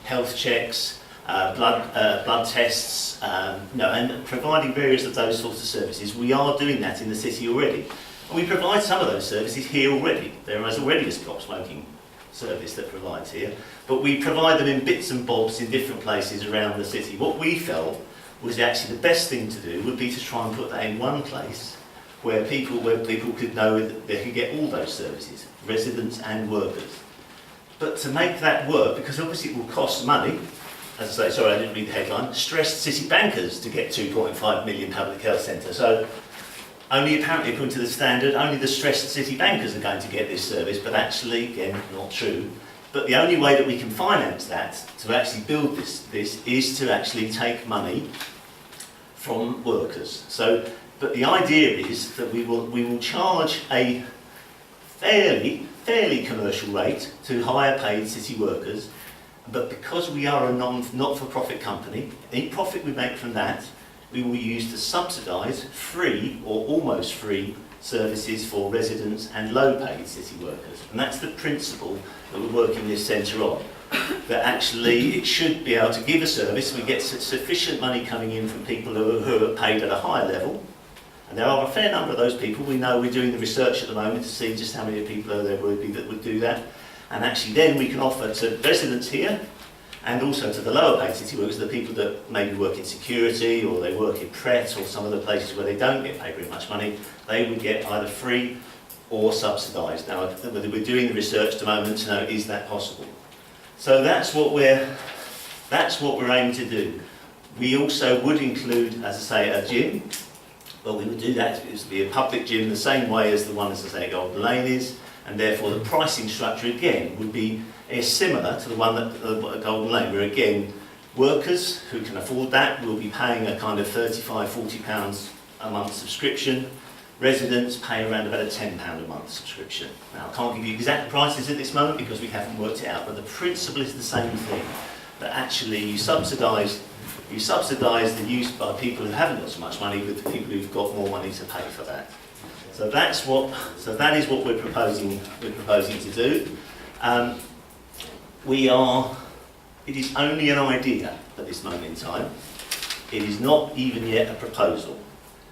health checks, blood tests, and providing various of those sorts of services. We are doing that in the city already, and we provide some of those services here already. There is already a stop smoking service that provides here, but we provide them in bits and bobs in different places around the city. What we felt was actually the best thing to do would be to try and put that in one place where people could know that they could get all those services, residents and workers. But to make that work, because obviously it will cost money, as I say, sorry I didn't read the headline, stressed city bankers to get 2.5 million public health centre. So only apparently, according to the standard, only the stressed city bankers are going to get this service, but actually, again, not true. But the only way that we can finance that, to actually build this is to actually take money from workers. So, but the idea is that we will charge a fairly commercial rate to higher paid city workers, but because we are a not-for-profit company, any profit we make from that we will use to subsidise free or almost free services for residents and low-paid city workers. And that's the principle that we're working this centre on. That actually it should be able to give a service. We get sufficient money coming in from people who are paid at a higher level. And there are a fair number of those people. We know we're doing the research at the moment to see just how many people there would be that would do that. And actually then we can offer to residents here and also to the lower paid city workers, the people that maybe work in security or they work in Pret or some of the places where they don't get paid very much money, they would get either free or subsidised. Now, we're doing the research at the moment to know, is that possible? So that's what we're aiming to do. We also would include, as I say, a gym. Well, we would do that. It would be a public gym the same way as the one, as I say, Golden Lane is, and therefore the pricing structure again would be similar to the one at Golden Lane, where again workers who can afford that will be paying a kind of £35–40 a month subscription. Residents pay around about a £10 a month subscription. Now, I can't give you exact prices at this moment because we haven't worked it out, but the principle is the same thing. That actually you subsidise the use by people who haven't got so much money with the people who've got more money to pay for that. So that is what we're proposing to do. It is only an idea at this moment in time. It is not even yet a proposal.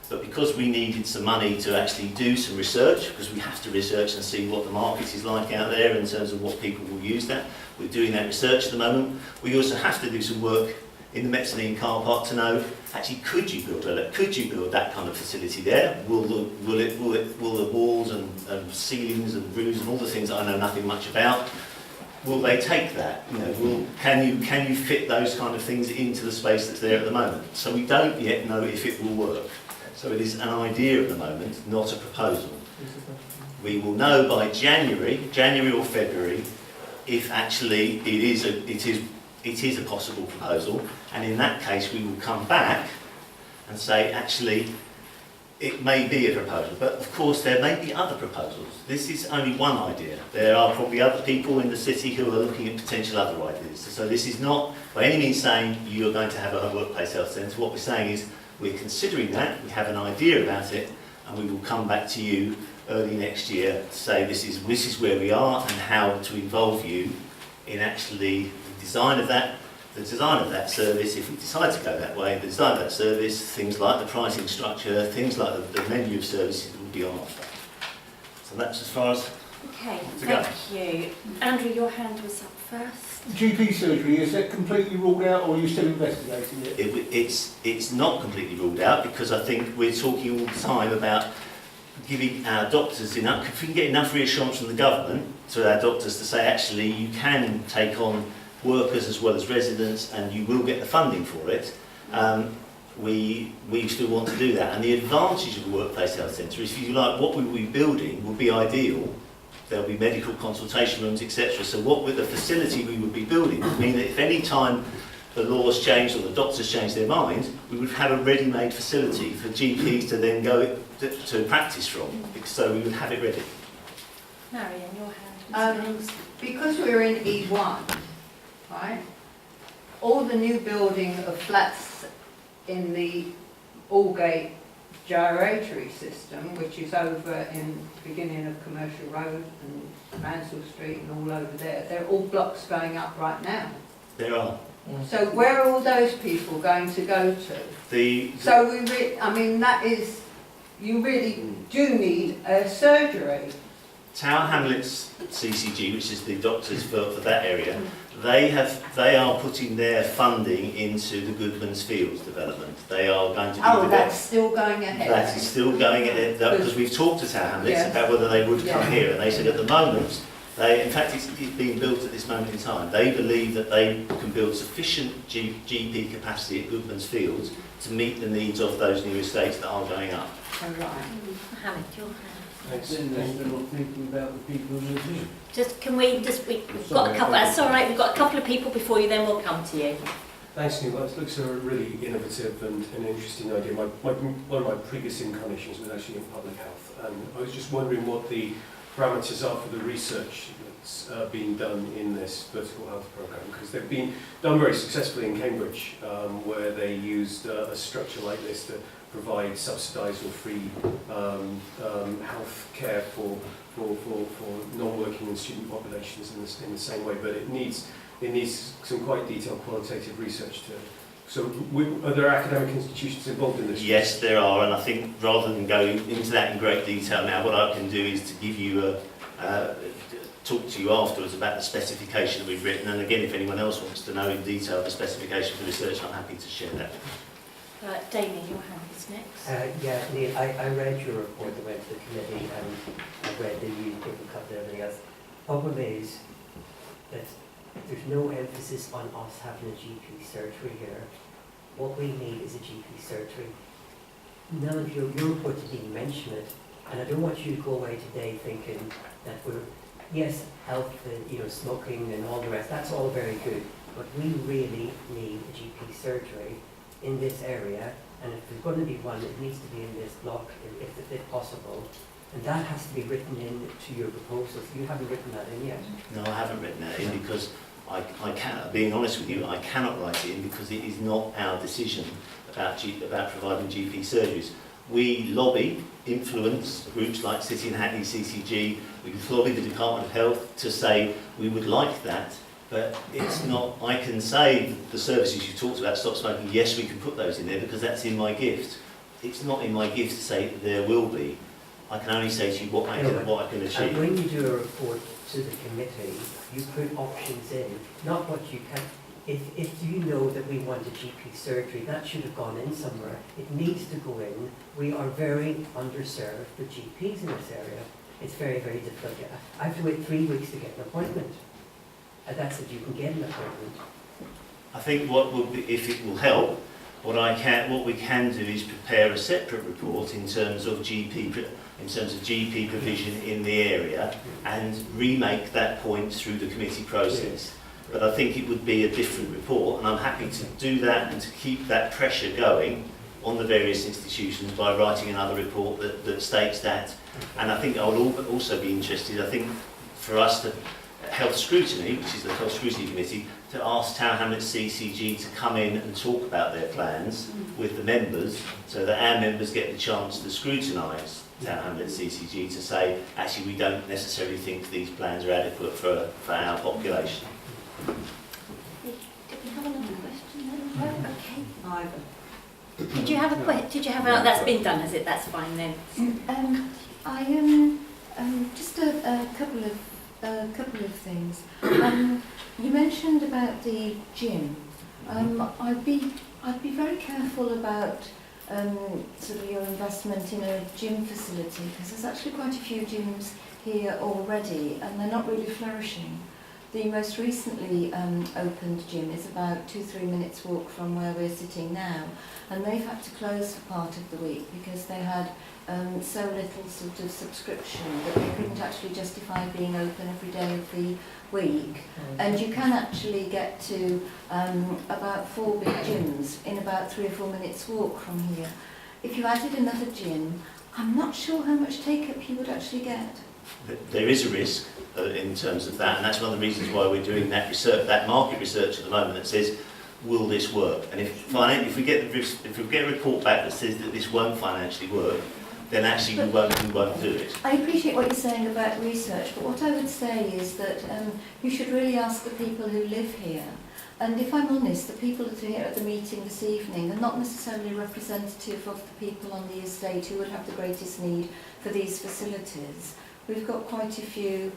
But because we needed some money to actually do some research, because we have to research and see what the market is like out there in terms of what people will use that, we're doing that research at the moment. We also have to do some work in the Mezzanine car park to know, actually, could you build that kind of facility there? Will the walls and ceilings and roofs and all the things that I know nothing much about, will they take that? You know, can you fit those kind of things into the space that's there at the moment? So we don't yet know if it will work. So it is an idea at the moment, not a proposal. We will know by January or February, if actually it is a possible proposal, and in that case we will come back and say actually it may be a proposal, but of course there may be other proposals. This is only one idea. There are probably other people in the city who are looking at potential other ideas. So this is not by any means saying you're going to have a workplace health centre. What we're saying is we're considering that, we have an idea about it, and we will come back to you early next year to say this is where we are and how to involve you in actually the design of that service. If we decide to go that way, the design of that service, things like the pricing structure, things like the menu of services that will be on offer. So that's as far as Okay, thank you. Andrew, your hand was up first. GP surgery, is that completely ruled out or are you still investigating it? It's not completely ruled out because I think we're talking all the time about giving our doctors enough, if we can get enough reassurance from the government to our doctors to say actually you can take on workers as well as residents and you will get the funding for it, we still want to do that. And the advantage of a workplace health centre is, if you like, what we will be building will be ideal. There'll be medical consultation rooms, etc. So what with the facility we would be building would mean that if any time the laws change or the doctors change their mind, we would have a ready-made facility for GPs to then go to practice from. So we would have it ready. Marion, your hand. Because we're in E1, right? All the new building of flats in the Aldgate gyratory system, which is over in the beginning of Commercial Road and Mansell Street and all over there, they're all blocks going up right now. There are. So where are all those people going to go to? So I mean, that is, you really do need a surgery. Tower Hamlets CCG, which is the doctors for that area, they are putting their funding into the Goodman's Fields development. They are going to do that's still going ahead. That is still going ahead, because we've talked to Tower Hamlets about whether they would come here, and they said at the moment, in fact it's being built at this moment in time, they believe that they can build sufficient GP capacity at Goodman's Fields to meet the needs of those new estates that are going up. Right. Mohammed, your hand. Then they're not thinking about the people who live here. We've got a couple, that's all right, we've got a couple of people before you, then we'll come to you. Thanks, Neil. That looks a really innovative and an interesting idea. One of my previous incarnations was actually in public health, and I was just wondering what the parameters are for the research that's being done in this vertical health programme, because they've been done very successfully in Cambridge, where they used a structure like this to provide subsidised or free health care for non-working and student populations in the same way, but it needs some quite detailed qualitative research to. So are there academic institutions involved in this? Yes, there are, and I think rather than going into that in great detail now, what I can do is to give you talk to you afterwards about the specification that we've written, and again, if anyone else wants to know in detail the specification for research, I'm happy to share that. Damien, your hand is next. Yeah, Neil, I read your report that went to the committee, and I read the newspaper cut and everything else. Problem is that there's no emphasis on us having a GP surgery here. What we need is a GP surgery. None of your report didn't mention it, and I don't want you to go away today thinking that we're, yes, health, smoking and all the rest, that's all very good, but we really need a GP surgery in this area, and if there's going to be one, it needs to be in this block if possible. And that has to be written into your proposals. You haven't written that in yet. No, I haven't written that in because I cannot, being honest with you, I cannot write it in because it is not our decision about providing GP surgeries. We lobby, influence groups like City and Hackney CCG, we can lobby the Department of Health to say we would like that, but it's not, I can say the services you talked about, stop smoking, yes, we can put those in there because that's in my gift. It's not in my gift to say there will be. I can only say to you what I can achieve. And when you do a report to the committee, you put options in, not what you can. If you know that we want a GP surgery, that should have gone in somewhere. It needs to go in. We are very underserved with GPs in this area. It's very, very difficult. I have to wait 3 weeks to get an appointment. And that's if you can get an appointment. I think what will be, if it will help, what we can do is prepare a separate report in terms of GP provision in the area and remake that point through the committee process. But I think it would be a different report, and I'm happy to do that and to keep that pressure going on the various institutions by writing another report that states that. And I think I would also be interested, I think, for us to Health Scrutiny, which is the Health Scrutiny Committee, to ask Tower Hamlets CCG to come in and talk about their plans with the members so that our members get the chance to scrutinise Tower Hamlets CCG to say, actually, we don't necessarily think these plans are adequate for our population. Did we have another question then? Okay. Either. Did you have a question? Did you have a... That's been done, has it? That's fine then. I am just a couple of things. You mentioned about the gym. I'd be very careful about sort of your investment in a gym facility because there's actually quite a few gyms here already and they're not really flourishing. The most recently opened gym is about 2-3 minutes walk from where we're sitting now, and they've had to close for part of the week because they had so little sort of subscription that they couldn't actually justify being open every day of the week. And you can actually get to about 4 big gyms in about 3 or 4 minutes walk from here. If you added another gym, I'm not sure how much take-up you would actually get. There is a risk in terms of that, and that's one of the reasons why we're doing that research, that market research at the moment that says, will this work? And if we get a report back that says that this won't financially work, then actually we won't do it. I appreciate what you're saying about research, but what I would say is that you should really ask the people who live here. And if I'm honest, the people that are here at the meeting this evening are not necessarily representative of the people on the estate who would have the greatest need for these facilities. We've got quite a few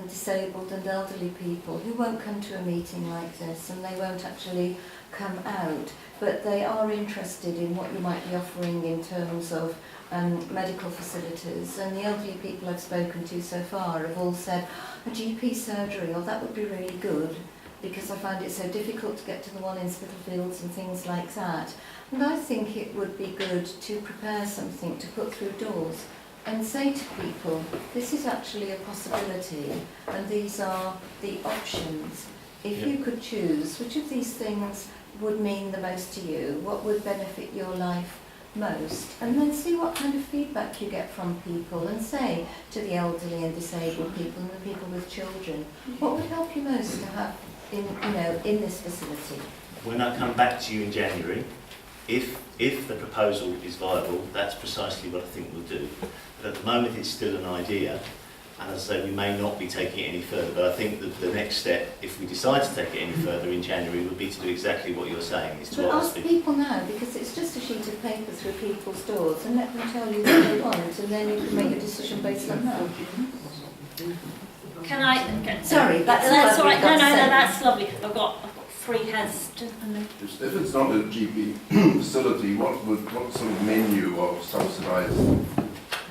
disabled and elderly people who won't come to a meeting like this and they won't actually come out, but they are interested in what you might be offering in terms of medical facilities. And the elderly people I've spoken to so far have all said, a GP surgery, well, that would be really good because I find it so difficult to get to the one in Spitalfields and things like that. And I think it would be good to prepare something to put through doors and say to people, this is actually a possibility and these are the options. If you could choose, which of these things would mean the most to you? What would benefit your life most, and then see what kind of feedback you get from people, and say to the elderly and disabled people and the people with children, what would help you most to have in this facility? When I come back to you in January, if the proposal is viable, that's precisely what I think we'll do. But at the moment it's still an idea, and as I say, we may not be taking it any further, but I think that the next step, if we decide to take it any further in January, would be to do exactly what you're saying, is to But ask ask people. people now, because it's just a sheet of paper through people's doors, and let them tell you what they want, and then you can make a decision based on that. Can I? Sorry, that's all right. No, lovely, that's lovely. I've got 3 hands. If it's not a GP facility, what sort of menu of subsidised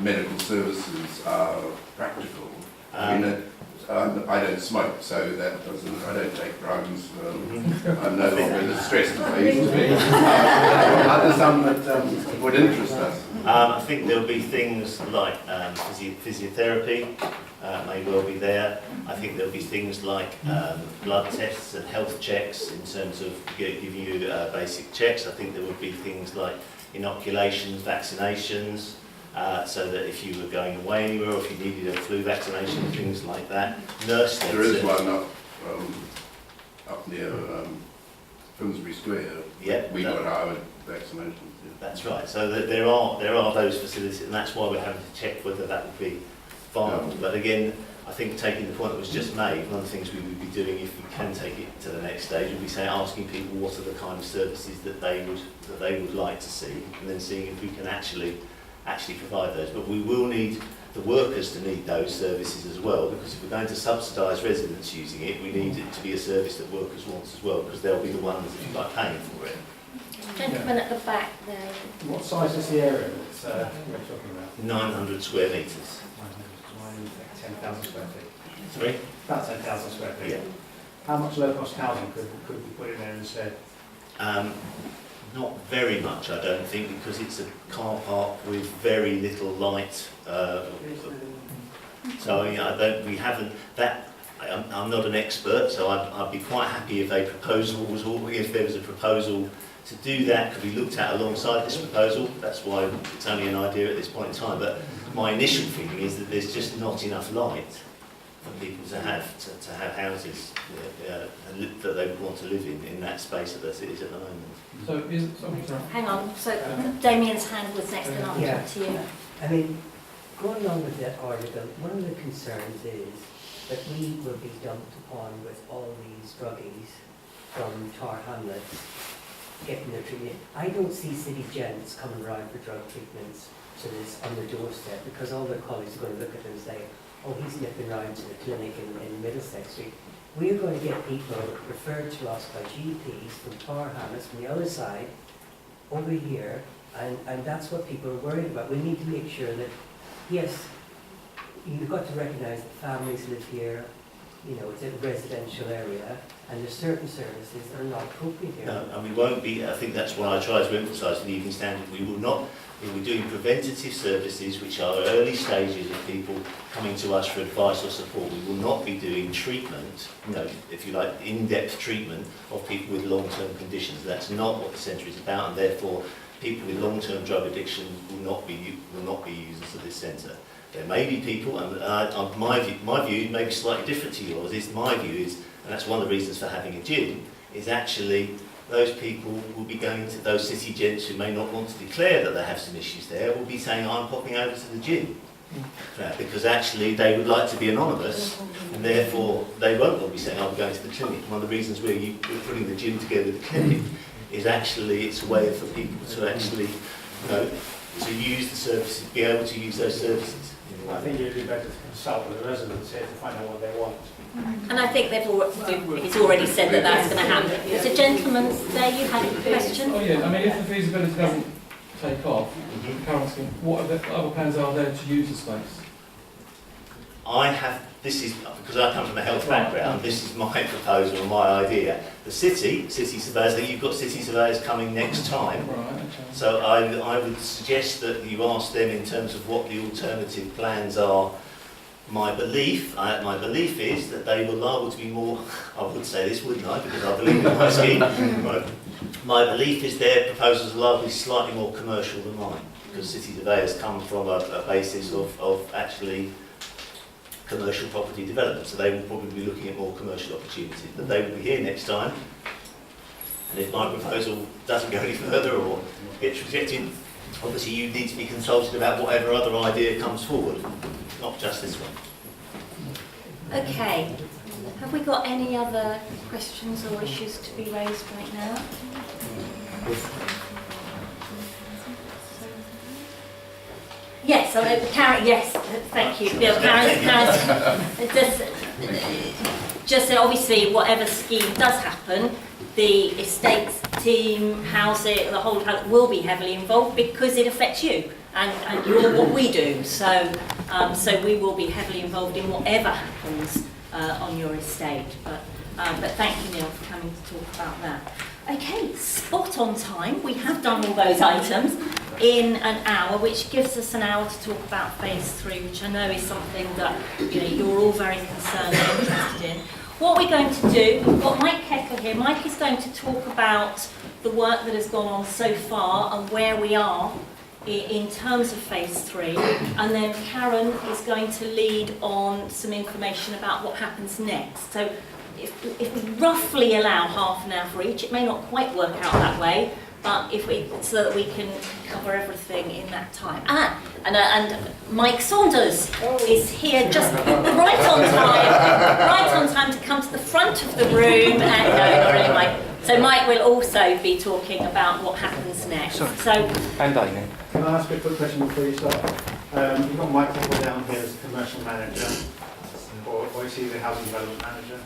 medical services are practical? I mean, I don't smoke, so that doesn't. I don't take drugs. I'm no longer as stressed as I used to be. Are there some that would interest us? I think there'll be things like physiotherapy. May well be there. I think there'll be things like blood tests and health checks in terms of giving you basic checks. I think there would be things like inoculations, vaccinations, so that if you were going away anywhere or if you needed a flu vaccination, things like that. Nurse tests. There is one up near Finsbury Square. Yeah, we got our vaccinations. Yeah. That's right. So that there are those facilities, and that's why we're having to check whether that would be viable. But again, I think taking the point that was just made, one of the things we would be doing if we can take it to the next stage would be asking people what are the kind of services that they would like to see, and then seeing if we can actually provide those. But we will need the workers to need those services as well, because if we're going to subsidise residents using it, we need it to be a service that workers want as well, because they'll be the ones, if you like, paying for it. Gentleman at the back there. What size is the area that we're talking about? 900 square metres. 10,000 square feet. Sorry? About 10,000 square feet. Yeah. How much low-cost housing could we put in there instead? Not very much, I don't think, because it's a car park with very little light. So we haven't that. I'm not an expert, so I'd be quite happy if if there was a proposal to do that, could be looked at alongside this proposal. That's why it's only an idea at this point in time. But my initial feeling is that there's just not enough light for people to have houses that they would want to live in that space that it is at the moment. So sorry. Hang on. So Damien's hand was next, and I'll talk to you. I mean, going along with that article, one of the concerns is that we will be dumped upon with all these druggies from Tar Hamlets getting their treatment. I don't see city gents coming around for drug treatments to this on the doorstep, because all their colleagues are going to look at them and say, oh, he's nipping round to the clinic in Middlesex Street. We're going to get people referred to us by GPs from Tar Hamlets from the other side over here, and that's what people are worried about. We need to make sure that, yes, you've got to recognise that families live here, it's a residential area, and there's certain services that are not appropriate here. No, and we won't be. I think that's what I try to emphasise in the Evening Standard. We will not. We're doing preventative services, which are early stages of people coming to us for advice or support. We will not be doing treatment, if you like, in-depth treatment of people with long-term conditions. That's not what the centre is about, and therefore people with long-term drug addiction will not be users of this centre. There may be people, and my view may be slightly different to yours. My view is, and that's one of the reasons for having a gym, is actually those people will be going to those city gents who may not want to declare that they have some issues there, will be saying, I'm popping over to the gym. Because actually they would like to be anonymous, and therefore they won't want to be saying, I'm going to the clinic. One of the reasons we're putting the gym together with the clinic is actually it's a way for people to actually, to use the services, be able to use those services. I think it'd be better to consult with the residents here to find out what they want. And I think he's already said that that's going to happen. There's a gentleman there, you had a question? Oh yeah, I mean, if the feasibility doesn't take off, currently, what other plans are there to use the space? This is, because I come from a health background, this is my proposal and my idea. The city surveyors, you've got city surveyors coming next time. Right, okay. So I would suggest that you ask them in terms of what the alternative plans are my belief is that they were liable to be more, I would say this, wouldn't I, because I believe in my scheme. Right. My belief is their proposals are likely slightly more commercial than mine, because City Today has come from a basis of actually commercial property development, so they will probably be looking at more commercial opportunities, but they will be here next time, and if my proposal doesn't go any further or gets rejected, obviously you need to be consulted about whatever other idea comes forward, not just this one. Okay, have we got any other questions or issues to be raised right now? Yes, Karen, yes, thank you. Yeah, Karen, just obviously whatever scheme does happen, the estates team, housing, the whole will be heavily involved because it affects you and you're what we do. So, so we will be heavily involved in whatever happens on your estate. But thank you, Neil, for coming to talk about that. Okay, spot on time. We have done all those items in an hour, which gives us an hour to talk about phase 3, which I know is something that you're all very concerned and interested in. What we're going to do, we've got Mike Kettle here. Mike is going to talk about the work that has gone on so far and where we are in terms of phase 3, and then Karen is going to lead on some information about what happens next. So if we roughly allow half an hour for each, it may not quite work out that way, but so that we can cover everything in that time. And Mike Saunders is here just right on time to come to the front of the room. And no, not really, Mike. So Mike will also be talking about what happens next. And Damien. Can I ask a quick question before you start? You've got Mike Kettle down here as commercial manager, or is he the housing development manager?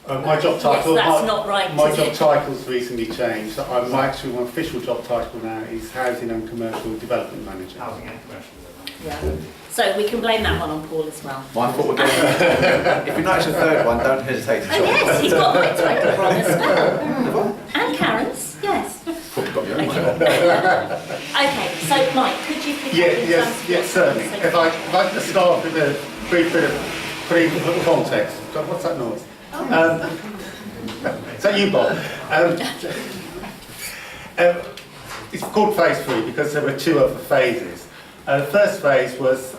My job title. Yes, that's not right. My job title's recently changed. My official job title now is Housing and Commercial Development Manager. Housing and Commercial Development. Yeah. So we can blame that one on Paul as well. My fault again. If you notice a third one, don't hesitate to Oh talk. yes, he's got my title wrong as well. And Karen's, yes. Okay, so Mike, could you pick up in terms of Yes, certainly. If I just start with a brief bit of context. God, what's that noise? Is that you, Bob? It's called phase 3 because there were 2 other phases. The first phase was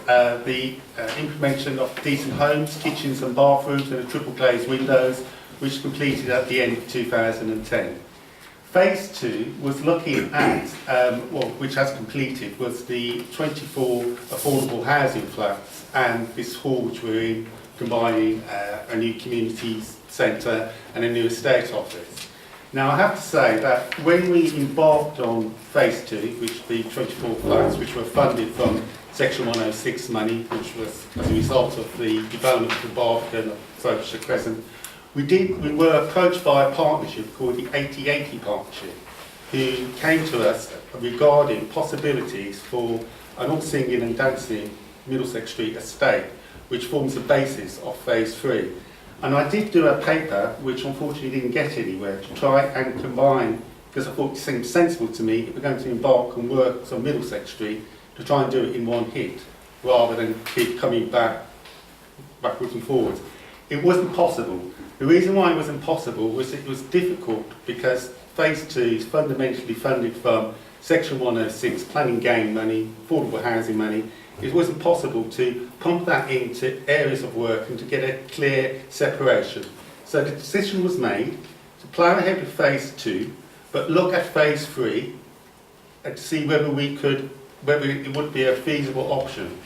the implementation of decent homes, kitchens and bathrooms and triple glazed windows, which completed at the end of 2010. Phase 2 was looking at, which has completed, was the 24 affordable housing flats and this hall which we're in, combining a new community centre and a new estate office. Now I have to say that when we embarked on phase 2, which the 24 flats, which were funded from Section 106 money, which was as a result of the development of the Barbican of Frobisher Crescent, we were approached by a partnership called the 80/80 Partnership, who came to us regarding possibilities for an all singing and dancing Middlesex Street estate, which forms the basis of phase 3. And I did do a paper, which unfortunately didn't get anywhere, to try and combine, because I thought it seemed sensible to me if we're going to embark on works on Middlesex Street, to try and do it in one hit, rather than keep coming backwards and forwards. It wasn't possible. The reason why it wasn't possible was it was difficult because phase 2 is fundamentally funded from Section 106 planning gain money, affordable housing money. It wasn't possible to pump that into areas of work and to get a clear separation. So the decision was made to plough ahead with phase 2, but look at phase 3 and to see whether it would be a feasible option.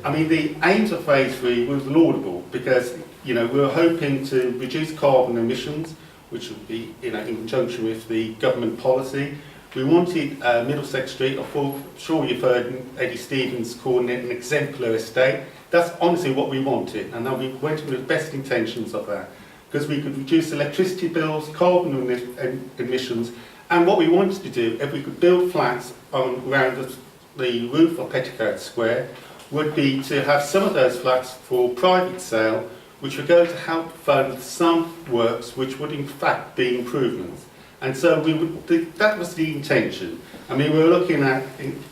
I mean, the aims of phase 3 was laudable because, we were hoping to reduce carbon emissions, which would be, in conjunction with the government policy. We wanted Middlesex Street, I'm sure you've heard Eddie Stevens calling it an exemplar estate. That's honestly what we wanted, and then we went with the best intentions of that, because we could reduce electricity bills, carbon emissions, and what we wanted to do, if we could build flats around the roof of Petticoat Square, would be to have some of those flats for private sale, which would go to help fund some works which would in fact be improvements. And so that was the intention. I mean, we were looking at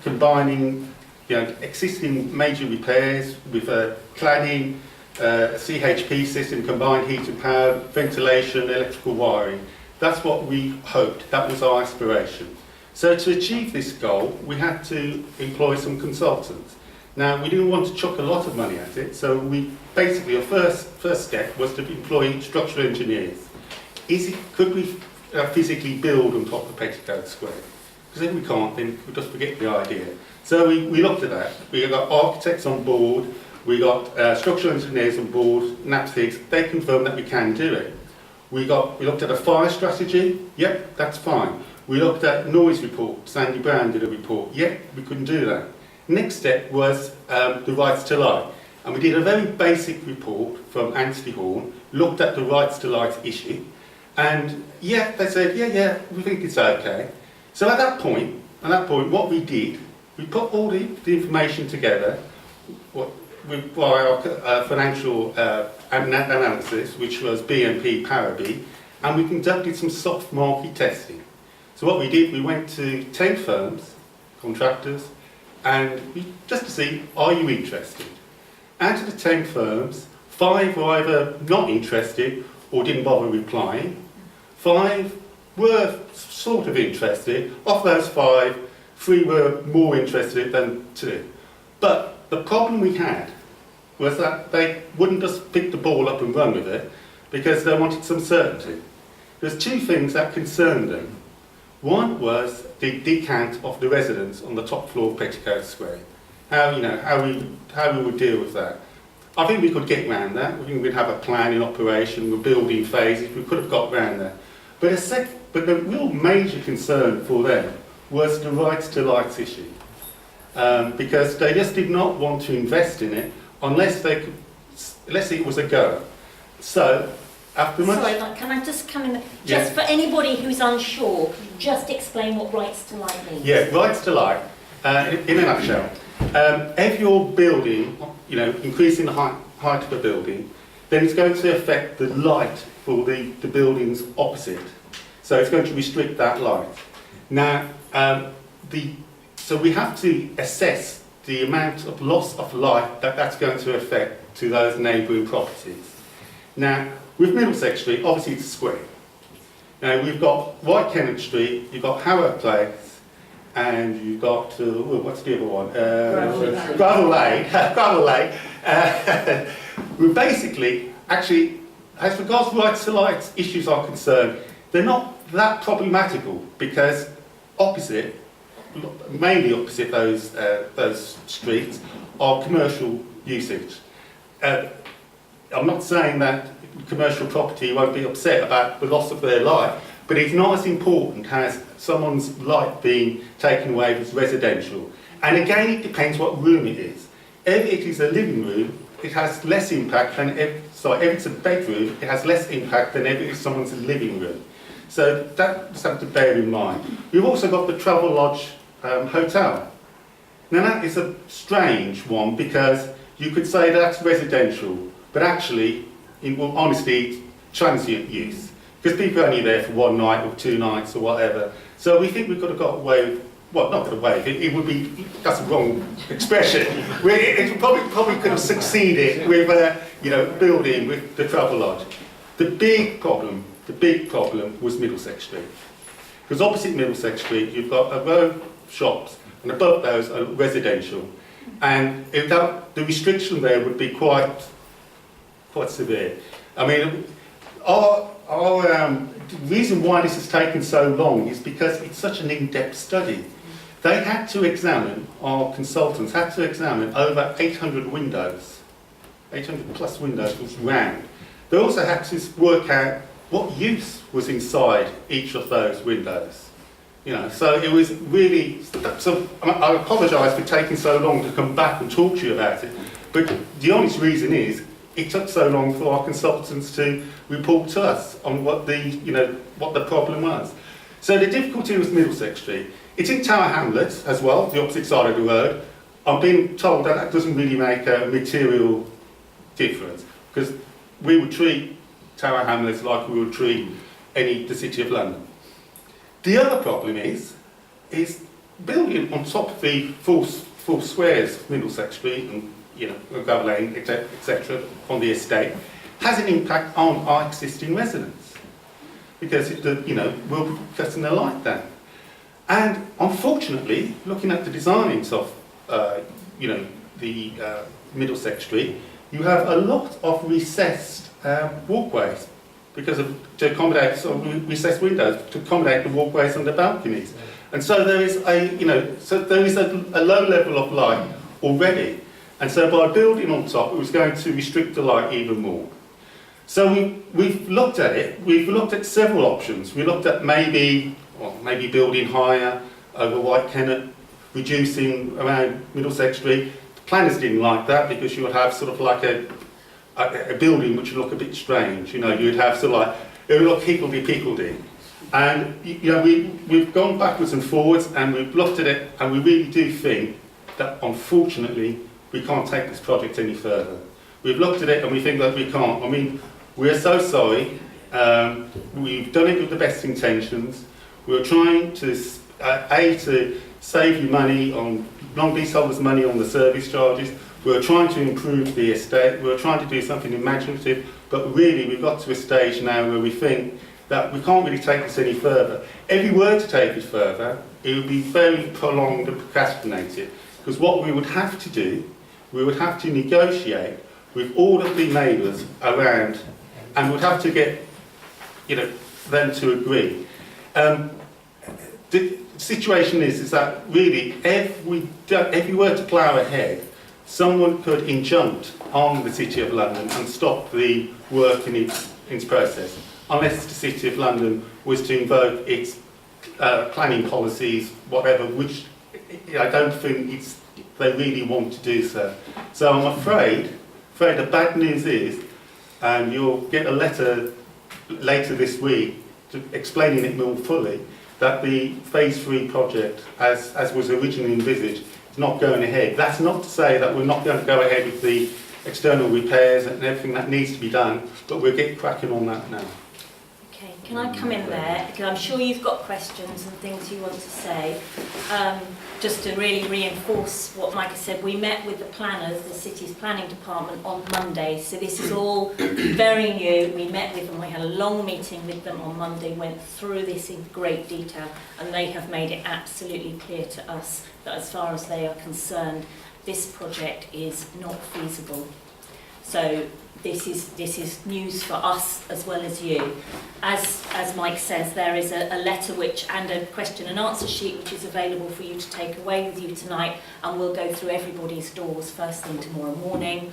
combining existing major repairs with cladding, CHP system, combined heat and power, ventilation, electrical wiring. That's what we hoped. That was our aspiration. So to achieve this goal, we had to employ some consultants. Now, we didn't want to chuck a lot of money at it, so we basically, our first step was to employ structural engineers. Could we physically build on top of Petticoat Square? Because if we can't, then we'll just forget the idea. So we looked at that. We got architects on board, we got structural engineers on board, NAPSIGs. They confirmed that we can do it. We looked at a fire strategy. Yep, that's fine. We looked at noise report. Sandy Brown did a report. Yep, we couldn't do that. Next step was the rights to light. And we did a very basic report from Anstey Horn, looked at the rights to light issue, and yeah, they said, yeah, we think it's okay. So at that point, what we did, we put all the information together by our financial analysis, which was BNP Paribas, and we conducted some soft market testing. So what we did, we went to 10 firms, contractors, and just to see, are you interested? Out of the 10 firms, 5 were either not interested or didn't bother replying. 5 were sort of interested. Of those 5, 3 were more interested than 2. But the problem we had was that they wouldn't just pick the ball up and run with it because they wanted some certainty. There's 2 things that concerned them. One was the decant of the residents on the top floor of Petticoat Square. How we would deal with that. I think we could get around that. We think we'd have a plan in operation, we're building phases, we could have got around that. But the real major concern for them was the rights to lights issue. Because they just did not want to invest in it unless it was a go. So, after much... Sorry, can I just come in? Just for anybody who's unsure, just explain what rights to light means. Yeah, rights to light, in a nutshell. If you're building, increasing the height of the building, then it's going to affect the light for the buildings opposite. So it's going to restrict that light. Now, so we have to assess the amount of loss of light that's going to affect to those neighbouring properties. Now, with Middlesex Street, obviously it's a square. Now we've got White Kennett Street, you've got Harrow Place, and you've got, what's the other one? Gravel Lane. Gravel Lane. We basically, actually, as regards to rights to light issues are concerned, they're not that problematical because mainly opposite those streets are commercial usage. I'm not saying that commercial property won't be upset about the loss of their light, but it's not as important as someone's light being taken away if it's residential. And again, it depends what room it is. If it is a living room, it has less impact than if it's a bedroom, it has less impact than if it is someone's living room. So that's something to bear in mind. We've also got the Travel Lodge Hotel. Now that is a strange one because you could say that's residential, but actually, in all honesty, transient use. Because people are only there for 1 night or 2 nights or whatever. So we think we could have got away with, well, not got away with it, it would be, that's the wrong expression. It probably could have succeeded with, building with the Travel Lodge. The big problem was Middlesex Street. Because opposite Middlesex Street, you've got a row of shops, and above those are residential. And the restriction there would be quite severe. I mean, the reason why this has taken so long is because it's such an in-depth study. They had to examine, our consultants had to examine over 800 windows, 800 plus windows was round. They also had to work out what use was inside each of those windows. So it was really, so I apologise for taking so long to come back and talk to you about it, but the honest reason is, it took so long for our consultants to report to us on what the problem was. So the difficulty was Middlesex Street. It's in Tower Hamlets as well, the opposite side of the road. I'm being told that doesn't really make a material difference because we would treat Tower Hamlets like we would treat the City of London. The other problem is building on top of the full squares of Middlesex Street and, you know, Gravel Lane, etc., on the estate, has an impact on our existing residents because it, you know, we'll be cutting their light down. And unfortunately, looking at the designings of, you know, the Middlesex Street, you have a lot of recessed walkways because of, to accommodate sort of recessed windows to accommodate the walkways and the balconies. And so there is a, you know, so there is a low level of light already. And so by building on top, it was going to restrict the light even more. So we've looked at it. We've looked at several options. We looked at maybe building higher over White Kennet, reducing around Middlesex Street. The planners didn't like that because you would have sort of like a building which would look a bit strange. You know, you'd have sort of like, it would look higgledy-pickledy. And you know, we've gone backwards and forwards and we've looked at it and we really do think that unfortunately we can't take this project any further. We've looked at it and we think that we can't. I mean, we're so sorry. We've done it with the best intentions. We're trying to, to save you money on, non-leaseholders money on the service charges. We're trying to improve the estate. We're trying to do something imaginative, but really we've got to a stage now where we think that we can't really take this any further. If we were to take it further, it would be very prolonged and procrastinated, because what we would have to do, we would have to negotiate with all of the neighbours around, and would have to get, you know, them to agree. The situation is that really, if we were to plough ahead, someone could injunct on the City of London and stop the work in its process, unless the City of London was to invoke its planning policies, whatever, which I don't think they really want to do so. So I'm afraid the bad news is, and you'll get a letter later this week explaining it more fully, that the Phase 3 project, as was originally envisaged, is not going ahead. That's not to say that we're not going to go ahead with the external repairs and everything that needs to be done, but we'll get cracking on that now. Okay, can I come in there? Because I'm sure you've got questions and things you want to say. Just to really reinforce what Micah said, we met with the planners, the city's planning department, on Monday. So this is all very new. We met with them, we had a long meeting with them on Monday, went through this in great detail, and they have made it absolutely clear to us that as far as they are concerned, this project is not feasible. So this is news for us as well as you. As Mike says, there is a letter and a question and answer sheet which is available for you to take away with you tonight, and we'll go through everybody's doors first thing tomorrow morning.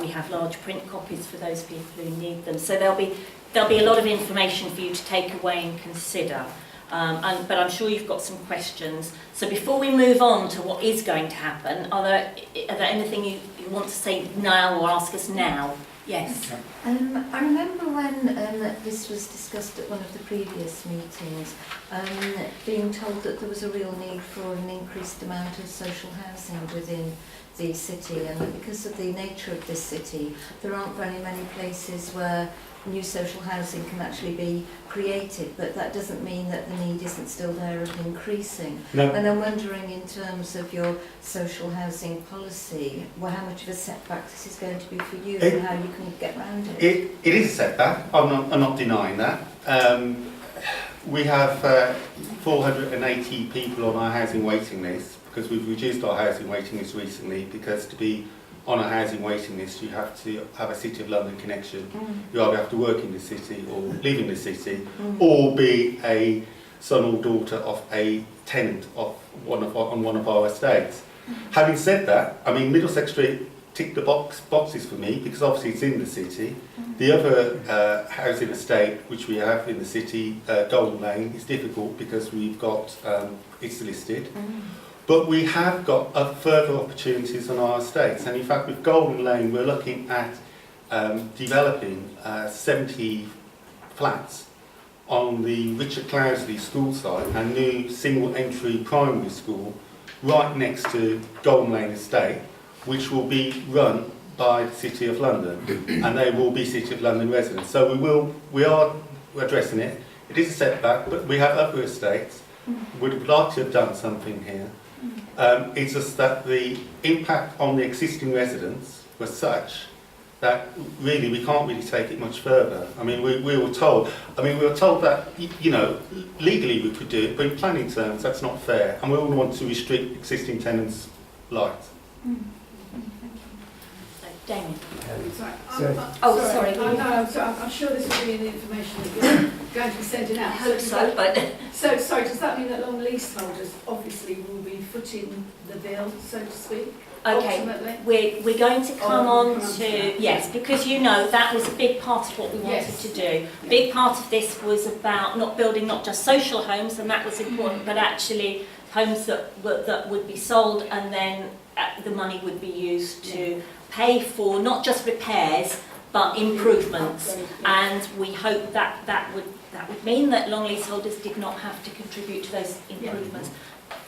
We have large print copies for those people who need them. So there'll be a lot of information for you to take away and consider. But I'm sure you've got some questions. So before we move on to what is going to happen, are there anything you want to say now or ask us now? Yes. I remember when this was discussed at one of the previous meetings, being told that there was a real need for an increased amount of social housing within the city, and because of the nature of this city, there aren't very many places where new social housing can actually be created, but that doesn't mean that the need isn't still there and increasing. No. And I'm wondering, in terms of your social housing policy, how much of a setback this is going to be for you and how you can get around it? It is a setback, I'm not denying that. We have 480 people on our housing waiting list, because we've reduced our housing waiting list recently, because to be on a housing waiting list, you have to have a City of London connection. You either have to work in the city or live in the city, or be a son or daughter of a tenant of on one of our estates. Having said that, I mean, Middlesex Street ticked the boxes for me, because obviously it's in the city. The other housing estate which we have in the city, Golden Lane, is difficult because we've got it's listed. But we have got further opportunities on our estates, and in fact with Golden Lane we're looking at developing 70 flats on the Richard Cloudesley school site, a new single entry primary school right next to Golden Lane Estate, which will be run by the City of London, and they will be City of London residents. So we are addressing it. It is a setback, but we have other estates. We'd like to have done something here. It's just that the impact on the existing residents was such that really we can't really take it much further. I mean, we were told that, you know, legally we could do it, but in planning terms that's not fair, and we all want to restrict existing tenants' rights. So, Damien. Sorry. I'm sure this will be in the information that you're going to be sending out. I hope so, but... So, sorry, does that mean that long leaseholders obviously will be footing the bill, so to speak? Okay, ultimately? we're going to come on to, that. yes, because you know that was a big part of what we wanted to do. Big part of this was about not building not just social homes, and that was important, but actually homes that would be sold, and then the money would be used to pay for not just repairs but improvements. And we hope that would mean that long leaseholders did not have to contribute to those improvements.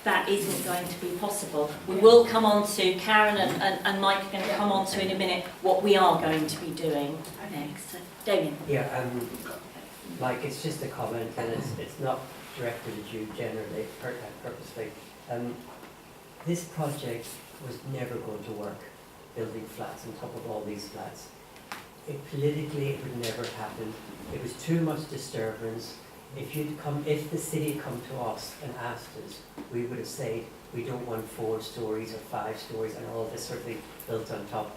That isn't going to be possible. We will come on to, Karen and Mike are going to come on to in a minute what we are going to be doing next. So, Damien. Yeah, Mike, it's just a comment, and it's not directed at you generally, purposely. This project was never going to work, building flats on top of all these flats. Politically, it would never happen. It was too much disturbance. If the city had come to us and asked us, we would have said we don't want 4 stories or 5 stories and all this sort of thing built on top.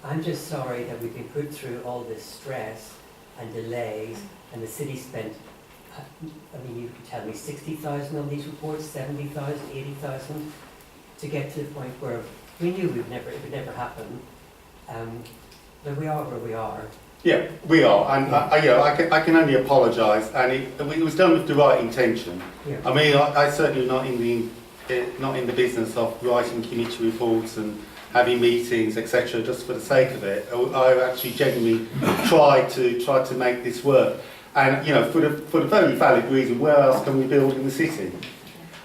I'm just sorry that we've been put through all this stress and delays, and the city spent, I mean, you could tell me 60,000 on these reports, 70,000, 80,000, to get to the point where we knew it would never happen. But we are where we are. Yeah, we are, and I can only apologise, and it was done with the right intention. Yeah. I mean, I certainly not in the business of writing committee reports and having meetings, etc., just for the sake of it. I actually genuinely tried to make this work, and you know, for the very valid reason, where else can we build in the city?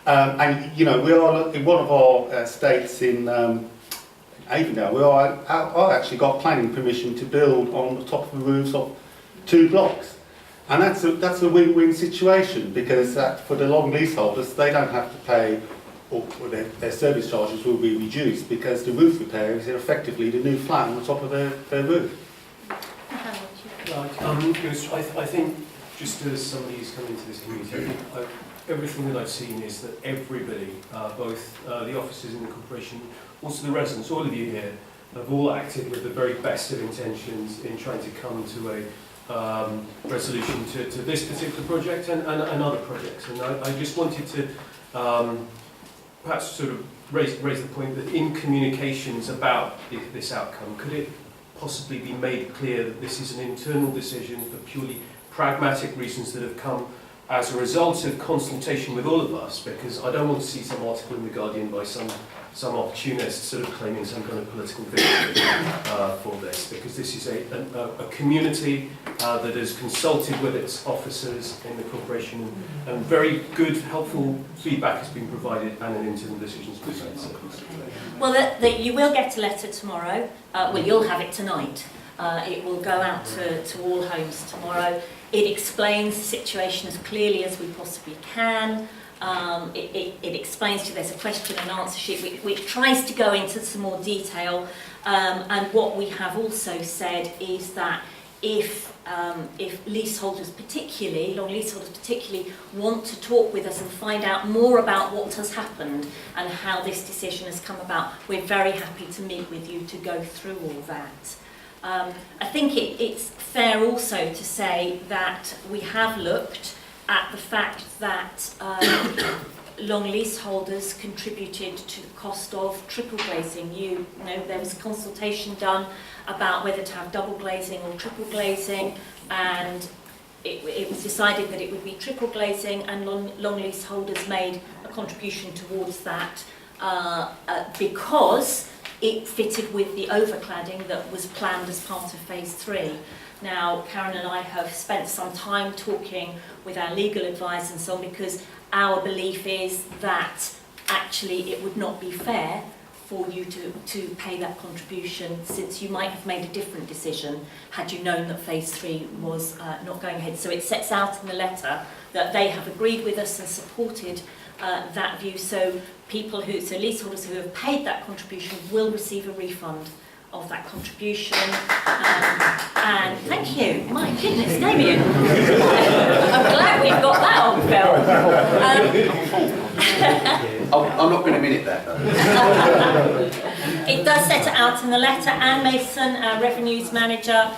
And you know, we are in one of our estates in Avondale, where I actually got planning permission to build on the top of the roofs of 2 blocks, and that's a win-win situation, because for the long leaseholders, they don't have to pay, or their service charges will be reduced, because the roof repair is effectively the new flat on the top of their roof. I think, just as somebody who's come into this community, I think everything that I've seen is that everybody, both the officers in the corporation, also the residents, all of you here, have all acted with the very best of intentions in trying to come to a resolution to this particular project and other projects. And I just wanted to perhaps sort of raise the point that in communications about this outcome, could it possibly be made clear that this is an internal decision for purely pragmatic reasons that have come as a result of consultation with all of us, because I don't want to see some article in The Guardian by some opportunist sort of claiming some kind of political victory for this, because this is a community that has consulted with its officers in the corporation, and very good, helpful feedback has been provided, and an internal decision has been made. So. Well, you will get a letter tomorrow. Well, you'll have it tonight. It will go out to all homes tomorrow. It explains the situation as clearly as we possibly can. It explains to you, there's a question and answer sheet which tries to go into some more detail. And what we have also said is that if leaseholders particularly, long leaseholders particularly, want to talk with us and find out more about what has happened and how this decision has come about, we're very happy to meet with you to go through all that. I think it's fair also to say that we have looked at the fact that long leaseholders contributed to the cost of triple glazing. You know, there was a consultation done about whether to have double glazing or triple glazing, and it was decided that it would be triple glazing, and long leaseholders made a contribution towards that because it fitted with the overcladding that was planned as part of phase 3. Now, Karen and I have spent some time talking with our legal advisors and so on, because our belief is that actually it would not be fair for you to pay that contribution, since you might have made a different decision had you known that phase 3 was not going ahead. So it sets out in the letter that they have agreed with us and supported that view. So so leaseholders who have paid that contribution will receive a refund of that contribution. And thank you. My goodness, Damien. I'm glad we've got that on film. I'm not going to minute that though. It does set it out in the letter. Anne Mason, our revenues manager,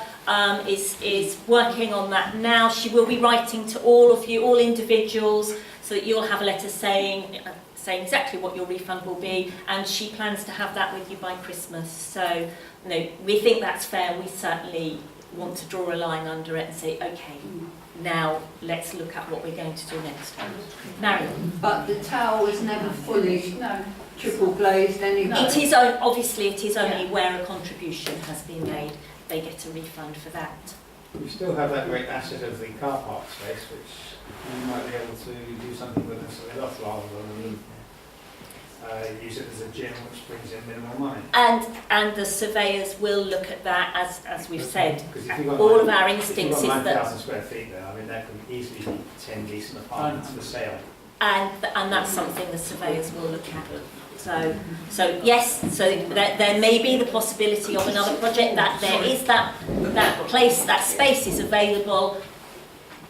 is working on that now. She will be writing to all of you, all individuals, so that you'll have a letter saying exactly what your refund will be, and she plans to have that with you by Christmas. So, we think that's fair. We certainly want to draw a line under it and say, okay, now let's look at what we're going to do next. Marion. But the tower was never fully triple glazed anyway. It is obviously only where a contribution has been made they get a refund for that. You still have that great asset of the car park space, which you might be able to do something with and sell it off rather than use it as a gym, which brings in minimal money. And the surveyors will look at that, as we've said. All of our instincts is that 9,000 square feet there, I mean, that could easily be 10 decent apartments for sale. And that's something the surveyors will look at. So yes, so there may be the possibility of another project, that there is that place, that space is available.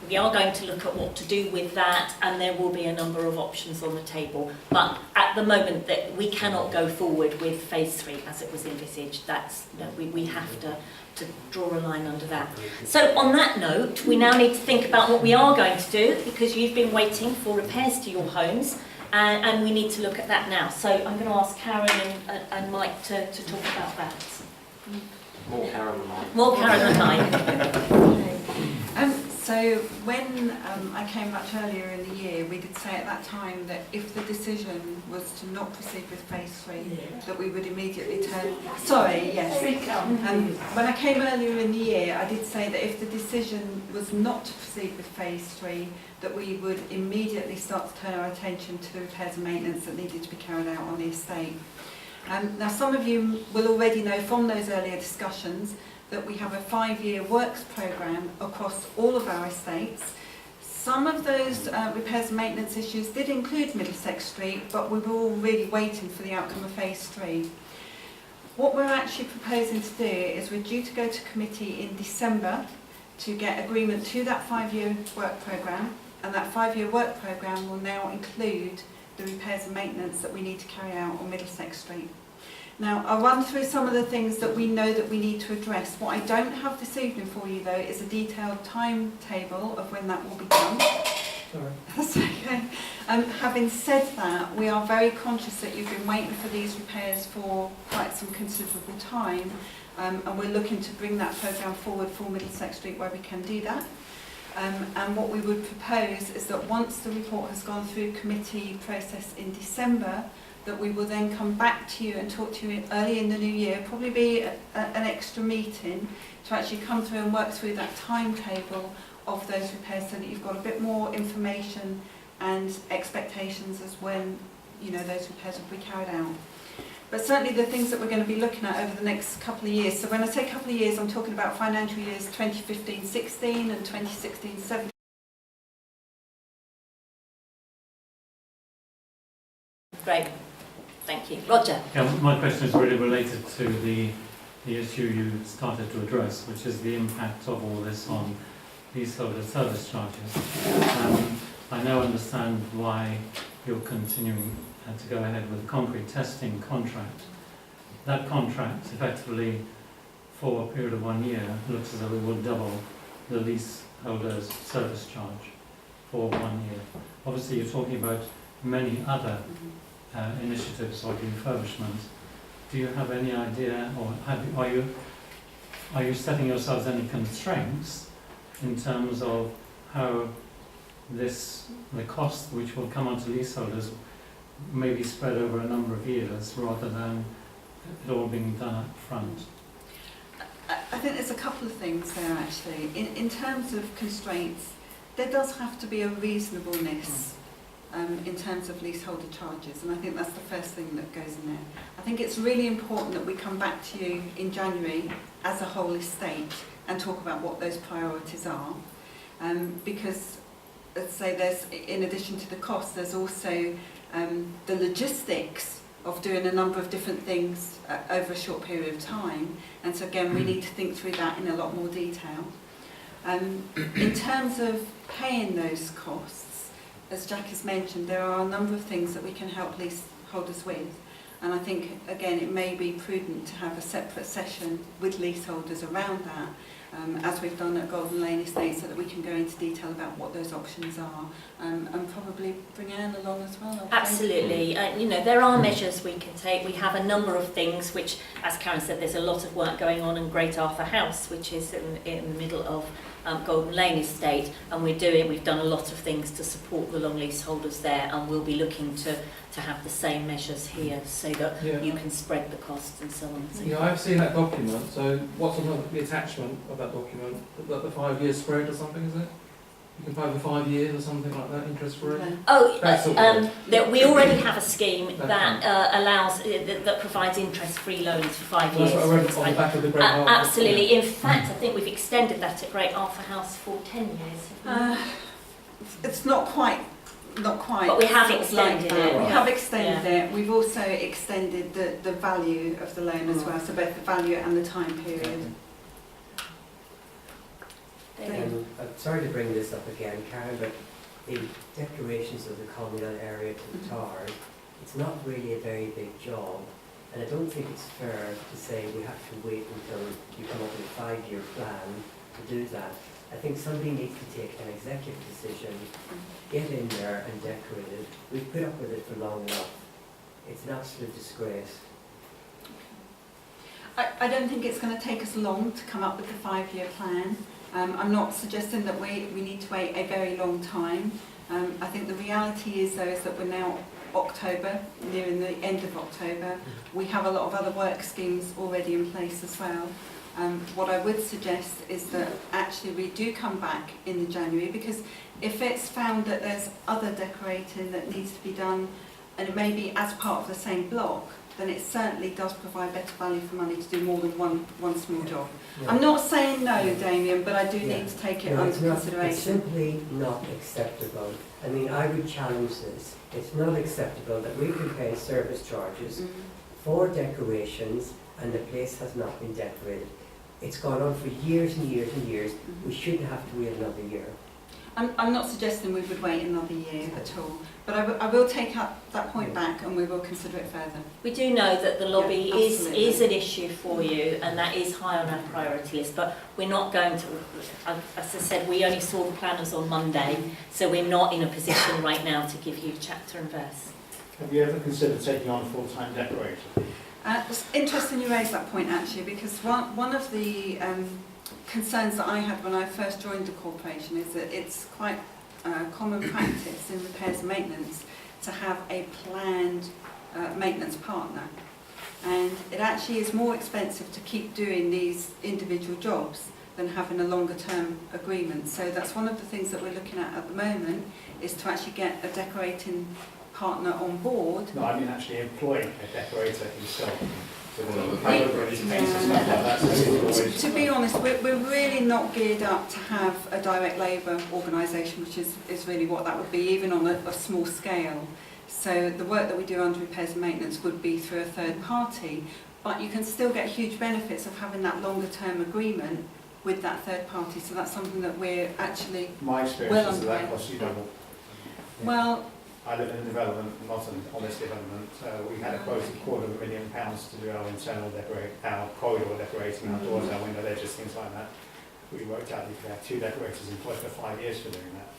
We are going to look at what to do with that, and there will be a number of options on the table. But at the moment, that we cannot go forward with phase 3 as it was envisaged. We have to draw a line under that. So on that note, we now need to think about what we are going to do, because you've been waiting for repairs to your homes. And we need to look at that now. So I'm going to ask Karen and Mike to talk about that. More Karen than Mike. More Karen than Mike. So when I came much earlier in the year, we did say at that time that if the decision was to not proceed with phase 3, that we would immediately turn... Sorry, yes. When I came earlier in the year, I did say that if the decision was not to proceed with phase 3, that we would immediately start to turn our attention to the repairs and maintenance that needed to be carried out on the estate. Now, some of you will already know from those earlier discussions that we have a 5-year works programme across all of our estates. Some of those repairs and maintenance issues did include Middlesex Street, but we were all really waiting for the outcome of phase 3. What we're actually proposing to do is we're due to go to committee in December to get agreement to that 5-year work programme, and that 5-year work programme will now include the repairs and maintenance that we need to carry out on Middlesex Street. Now, I'll run through some of the things that we know that we need to address. What I don't have this evening for you, though, is a detailed timetable of when that will be done. Sorry. That's okay. Having said that, we are very conscious that you've been waiting for these repairs for quite some considerable time, and we're looking to bring that programme forward for Middlesex Street where we can do that. And what we would propose is that once the report has gone through committee process in December, that we will then come back to you and talk to you early in the new year, probably be an extra meeting to actually come through and work through that timetable of those repairs, so that you've got a bit more information and expectations as when those repairs will be carried out. But certainly the things that we're going to be looking at over the next couple of years, so when I say couple of years, I'm talking about financial years 2015-16 and 2016-17. Great. Thank you. Roger. Yeah, my question is really related to the issue you started to address, which is the impact of all this on leaseholder service charges. I now understand why you're continuing to go ahead with the concrete testing contract. That contract, effectively, for a period of 1 year, looks as though it will double the leaseholder's service charge for 1 year. Obviously, you're talking about many other initiatives or refurbishment. Do you have any idea, or are you setting yourselves any constraints in terms of how the cost which will come onto leaseholders may be spread over a number of years rather than it all being done up front? I think there's a couple of things there actually. In terms of constraints, there does have to be a reasonableness in terms of leaseholder charges, and I think that's the first thing that goes in there. I think it's really important that we come back to you in January as a whole estate and talk about what those priorities are, because, let's say, there's, in addition to the cost, there's also the logistics of doing a number of different things over a short period of time, and so again we need to think through that in a lot more detail. In terms of paying those costs, as Jack has mentioned, there are a number of things that we can help leaseholders with, and I think again it may be prudent to have a separate session with leaseholders around that, as we've done at Golden Lane Estate, so that we can go into detail about what those options are, and probably bring Anne along as well. Absolutely. You know, there are measures we can take. We have a number of things which, as Karen said, there's a lot of work going on in Great Arthur House, which is in the middle of Golden Lane Estate, and we've done a lot of things to support the long leaseholders there, and we'll be looking to have the same measures here so that you can spread the costs and so on. Yeah, I've seen that document. So what's on the attachment of that document? The 5 year spread or something, is it? You can pay for 5 years or something like that, interest free? Oh, that we already have a scheme that allows, that provides interest-free loans for 5 years. That's what I read on the back of the Great Arthur. Absolutely. In fact, I think we've extended that at Great Arthur House for 10 years. It's not quite. But we have extended it. We have extended it. We've also extended the value of the loan as well, so both the value and the time period. I'm sorry to bring this up again, Karen, but the decorations of the communal area to the towers, it's not really a very big job, and I don't think it's fair to say we have to wait until you come up with a 5-year plan to do that. I think somebody needs to take an executive decision, get in there and decorate it. We've put up with it for long enough. It's an absolute disgrace. I don't think it's going to take us long to come up with the 5-year plan. I'm not suggesting that we need to wait a very long time. I think the reality is, though, is that we're now October, nearing the end of October. We have a lot of other work schemes already in place as well. What I would suggest is that actually we do come back in the January, because if it's found that there's other decorating that needs to be done, and it may be as part of the same block, then it certainly does provide better value for money to do more than one small job. Yeah. I'm not saying no, Damien, but I do need to take it under consideration. It's simply not acceptable. I mean, I would challenge this. It's not acceptable that we can pay service charges for decorations and the place has not been decorated. It's gone on for years and years and years. We shouldn't have to wait another year. I'm not suggesting we would wait another year at all, but I will take up that point back and we will consider it further. We do know that the lobby is an issue for you, and that is high on our priority list, but we're not going to, as I said, we only saw the planners on Monday, so we're not in a position right now to give you chapter and verse. Have you ever considered taking on a full-time decorator? It's interesting you raised that point, actually, because one of the concerns that I had when I first joined the corporation is that it's quite common practice in repairs and maintenance to have a planned maintenance partner, and it actually is more expensive to keep doing these individual jobs than having a longer term agreement. So that's one of the things that we're looking at the moment, is to actually get a decorating partner on board. No, I mean actually employing a decorator himself. To be honest, we're really not geared up to have a direct labour organisation, which is really what that would be, even on a small scale. So the work that we do under repairs and maintenance would be through a third party, but you can still get huge benefits of having that longer term agreement with that third party. So that's something that we're actually My experience is that costs you double. Well, I live in a development, not an honest development. We had a quote of £250,000 to do our internal our corridor decorating, our doors, our window ledges, things like that. We worked out we could have 2 decorators employed for 5 years for doing that.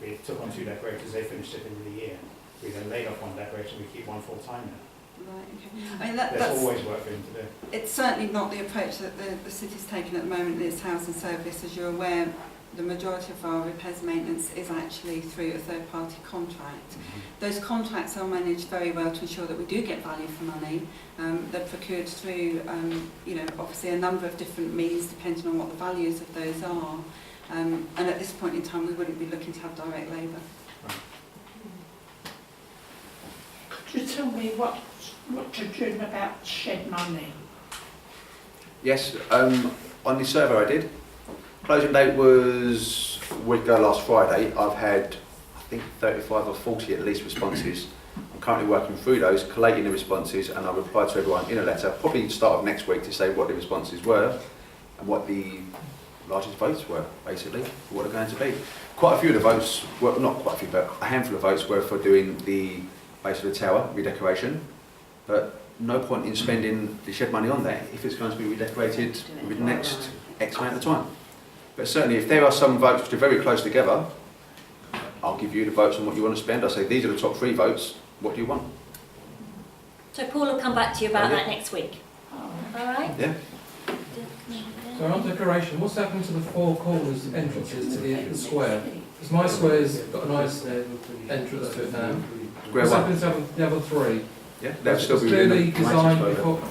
We took on 2 decorators, they finished it in the year. We then laid off 1 decorator, we keep 1 full time now. Right, okay. I mean, There's always work for him to do. It's certainly not the approach that the city's taken at the moment in its housing service. As you're aware, the majority of our repairs and maintenance is actually through a third party contract. Those contracts are managed very well to ensure that we do get value for money. They're procured through, obviously a number of different means depending on what the values of those are. And at this point in time, we wouldn't be looking to have direct labour. tell me what you're doing about shed money? Yes, on the survey I did, closing date was a week ago last Friday. I've had, I think, 35 or 40 at least responses. I'm currently working through those, collating the responses, and I'll reply to everyone in a letter, probably the start of next week, to say what the responses were and what the largest votes were, basically, for what they're going to be. Quite a few of the votes, well, not quite a few, but a handful of votes were for doing the base of the tower redecoration, but no point in spending the shed money on that if it's going to be redecorated within the next X amount of time. But certainly, if there are some votes which are very close together, I'll give you the votes on what you want to spend. I'll say, these are the top 3 votes, what do you want? So Paul will come back to you about that next week. All right? Yeah. So on decoration, what's happened to the 4 corners entrances to the square? Because my square's got a nice entrance to it now. What's happened to the other 3? Yeah, they'll still be clearly designed before.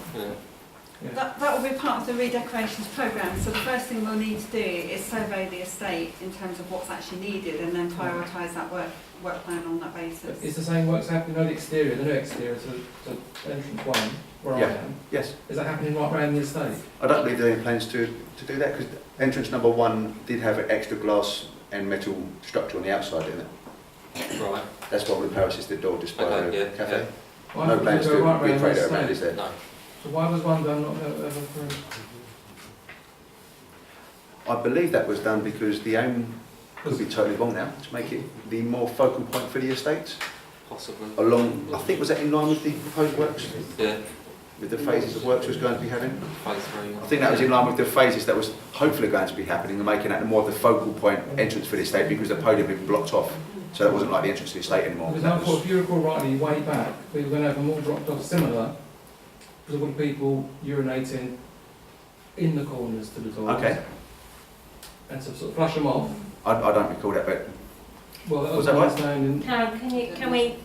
That will be part of the redecorations programme. So the first thing we'll need to do is survey the estate in terms of what's actually needed, and then prioritise that work plan on that basis. Is the same works happening on the exterior, the new exterior to entrance 1, where I am? Yes. Is that happening right around the estate? I don't believe there are any plans to do that, because entrance number 1 did have an extra glass and metal structure on the outside, didn't it? Right. That's what repurposed the door display cafe. Yeah. Why No would plans you to go right around recreate the it around, estate? is there? No. So why was 1 done, not the other 3? I believe that was done because the aim could be totally wrong now, to make it the more focal point for the estate. Possibly. Along, I think, was that in line with the proposed works? Yeah. With the phases of works was going to be having? Phase 3. I think that was in line with the phases that was hopefully going to be happening and making that more of the focal point entrance for the estate, because the podium had been blocked off. So that wasn't like the entrance to the estate anymore. Because I thought, if you recall rightly, way back, we were going to have them all dropped off similar, because of people urinating in the corners to the doors. Okay. And to sort of flush them off. I don't recall that, but Well, that was was that my right? understanding. Karen, can we,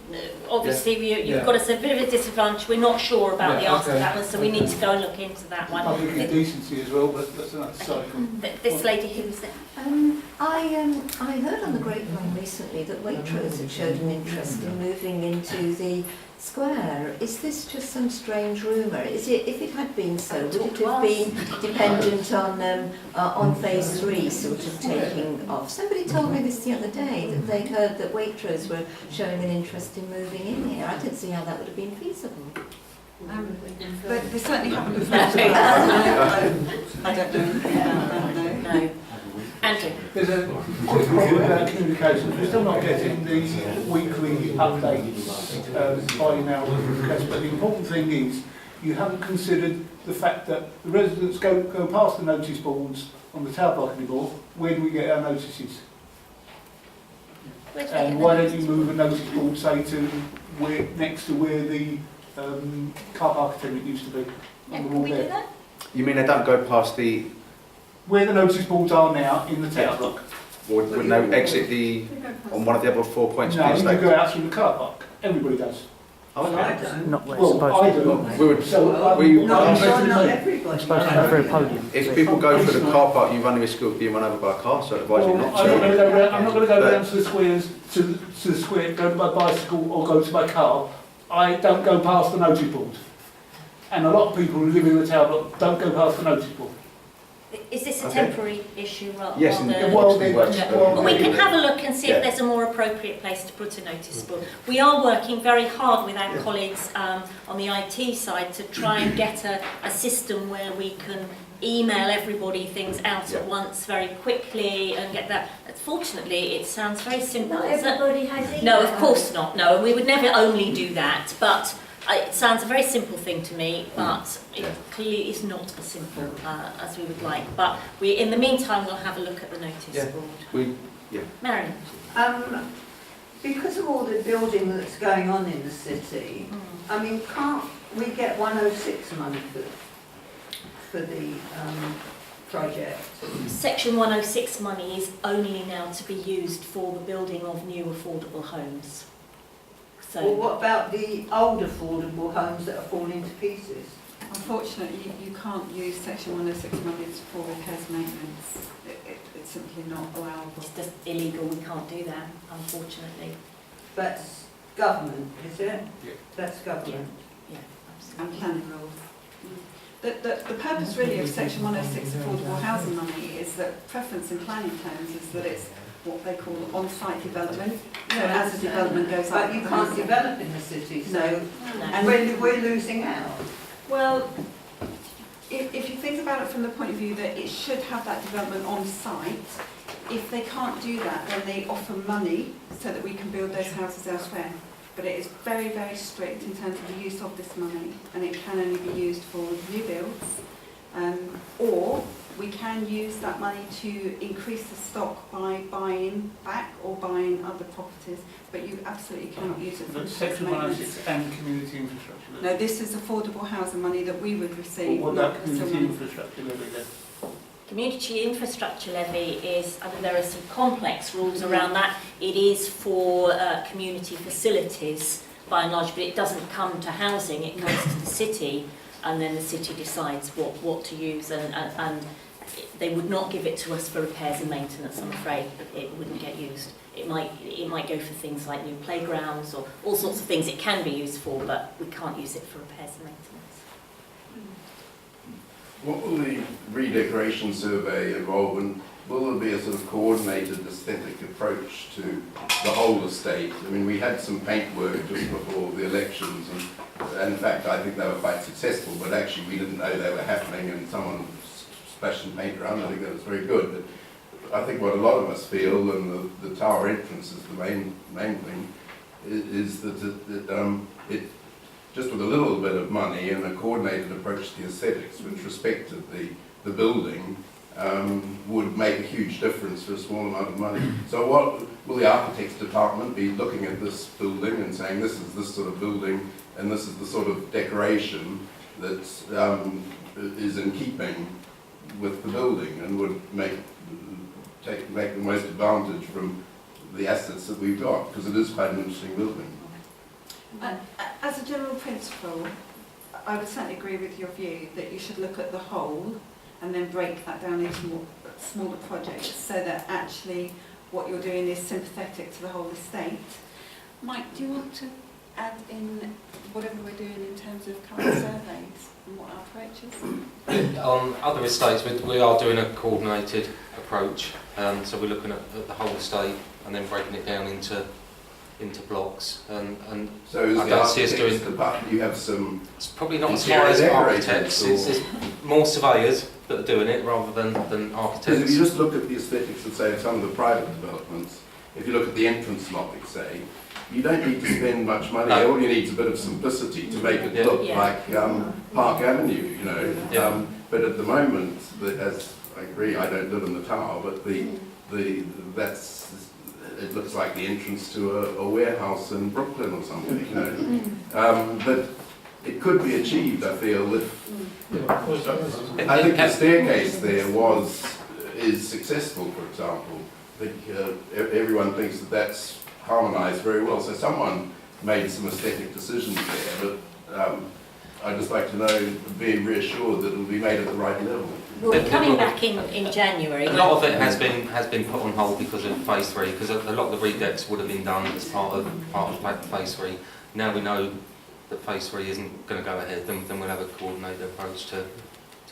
obviously you've got us a bit of a disadvantage, we're not sure about the answer to that one, so we need to go and look into that one. Public indecency as well, but that's another cycle. This lady who was there. I heard on the grapevine recently that Waitrose had showed an interest in moving into the square. Is this just some strange rumour? Is it, if it had been so, would it have been dependent on phase 3 sort of taking off? Somebody told me this the other day, that they'd heard that Waitrose were showing an interest in moving in here. I didn't see how that would have been feasible. But they certainly haven't reflected that. I don't know anything about that, no. Andrew. There's a quick problem about communication. We're still not getting the weekly updates by email request, but the important thing is you haven't considered the fact that the residents go past the notice boards on the tower block anymore. Where do we get our notices? And why don't you move a notice board, say, to where, next to where the car park attendant used to be? On the wall Can we do there. that? you mean they don't go past the, Where the notice boards are now in the tower block? or would they exit the, on one of the other 4 points of No, the you estate? go out through the car park. Everybody does. Oh, okay. Not where it's Well, supposed I to do. We would, So, we, Not everybody. It's supposed to go through a podium. if people go through the car park, you run the risk of being run over by a car, so I advise you Well, not I'm not going to to. go round, I'm not going to go But- down to the squares, to the square, go to my bicycle or go to my car. I don't go past the notice board. And a lot of people who live in the tower block don't go past the notice board. Is this a Okay. temporary issue rather Yes, than... and Well, it works. But we can have a look and see Yeah. if there's a more appropriate place to put a notice board. We are working very hard with our colleagues on the IT side to try and get a system where we can email everybody things out at once very quickly and get that. Fortunately, it sounds very simple. Not isn't it? everybody has email. No, of course not, no, and we would never only do that, but it sounds a very simple thing to me, but it clearly is not as simple as we would like. But we, in the meantime, we'll have a look at the notice board. Marion. Because of all the building that's going on in the city, I mean, can't we get 106 money for the project? Section 106 money is only now to be used for the building of new affordable homes. So, Well, what about the old affordable homes that are falling to pieces? Unfortunately, you can't use Section 106 monies for repairs and maintenance. It's simply not allowable. it's just illegal, we can't do that, unfortunately. But government, is it? Yeah. That's government. And planning rules. The purpose really of Section 106 affordable housing money is that preference in planning terms is that it's what they call on-site development. So as the development goes up... But you can't develop in the city, so And we're losing out. Well, if you think about it from the point of view that it should have that development on site, if they can't do that, then they offer money so that we can build those houses elsewhere. But it is very, very strict in terms of the use of this money, and it can only be used for new builds, or we can use that money to increase the stock by buying back or buying other properties, but you absolutely cannot use it for Section 106 and community infrastructure. No, this is affordable housing money that we would receive. What not about the community money. infrastructure levy then? Community infrastructure levy is, I mean, there are some complex rules around that. It is for community facilities by and large, but it doesn't come to housing, it comes to the city, and then the city decides what to use, and they would not give it to us for repairs and maintenance, I'm afraid. It wouldn't get used. It might go for things like new playgrounds or all sorts of things it can be used for, but we can't use it for repairs and maintenance. What will the redecoration survey involve, and will there be a sort of coordinated aesthetic approach to the whole estate? I mean, we had some paint work just before the elections, and in fact I think they were quite successful, but actually we didn't know they were happening, and someone splashed some paint around. I think that was very good. But I think what a lot of us feel, and the tower entrance is the main thing, is that it just with a little bit of money and a coordinated approach to the aesthetics, which respected the building, would make a huge difference for a small amount of money. So what will the architects department be looking at this building and saying this is this sort of building and this is the sort of decoration that is in keeping with the building and would make the most advantage from the assets that we've got, because it is quite an interesting building. As a general principle, I would certainly agree with your view that you should look at the whole and then break that down into more smaller projects so that actually what you're doing is sympathetic to the whole estate. Mike, do you want to add in whatever we're doing in terms of current surveys and what our approach is? On other estates, we are doing a coordinated approach, so we're looking at the whole estate and then breaking it down into blocks, and so is I don't see us doing. You have some. It's probably not as high as architects. It's more surveyors that are doing it rather than architects. Because if you just look at the aesthetics of, say, some of the private developments, if you look at the entrance lobby, say, you don't need to spend much money. No. All you need is a bit of simplicity to make it look like Park Avenue, you know. But at the moment, as I agree, I don't live in the tower, but it looks like the entrance to a warehouse in Brooklyn or something, you know. But it could be achieved, I feel, if I think the staircase there is successful, for example. I think everyone thinks that that's harmonised very well. So someone made some aesthetic decisions there, but I'd just like to know, being reassured that it will be made at the right level. We're coming back in January. A lot of it has been put on hold because of phase 3, because a lot of the redecks would have been done as part of phase 3. Now we know that phase 3 isn't going to go ahead, then we'll have a coordinated approach to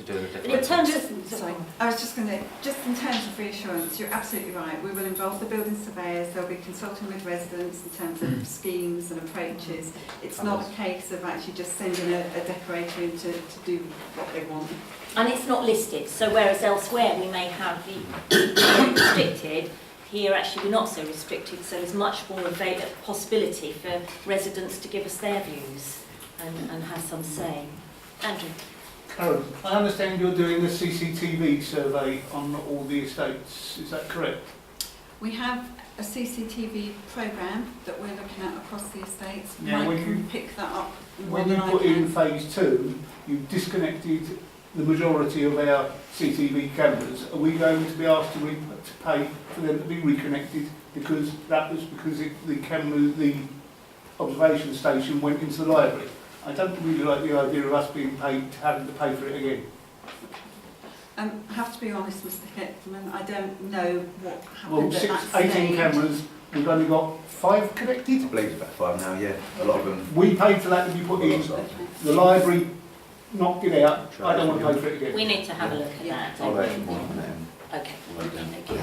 doing a different. In terms of, sorry, I was just going to, just in terms of reassurance, you're absolutely right. We will involve the building surveyors. They'll be consulting with residents in terms of schemes and approaches. It's not a case of actually just sending a decorator in to do what they want. and it's not listed. So whereas elsewhere we may have the restricted, here actually we're not so restricted. So there's much more possibility for residents to give us their views and have some say. Andrew. Karen, I understand you're doing a CCTV survey on all the estates, is that correct? We have a CCTV programme that we're looking at across the estates. Yeah, Mike can pick that up more when you than I put can. in phase 2, you've disconnected the majority of our CCTV cameras. Are we going to be asked to pay for them to be reconnected because the observation station went into the library? I don't really like the idea of us being paid, having to pay for it again. I have to be honest, Mr. Hickman, I don't know what happened Well, at that 18 stage. cameras we've only got 5 connected. I believe it's about 5 now, yeah. A lot of them. We paid for that to be put in. The library knocked it out. I don't want to pay for it again. We need to have a look at that. I'll don't add we? more on them. Okay, thank you.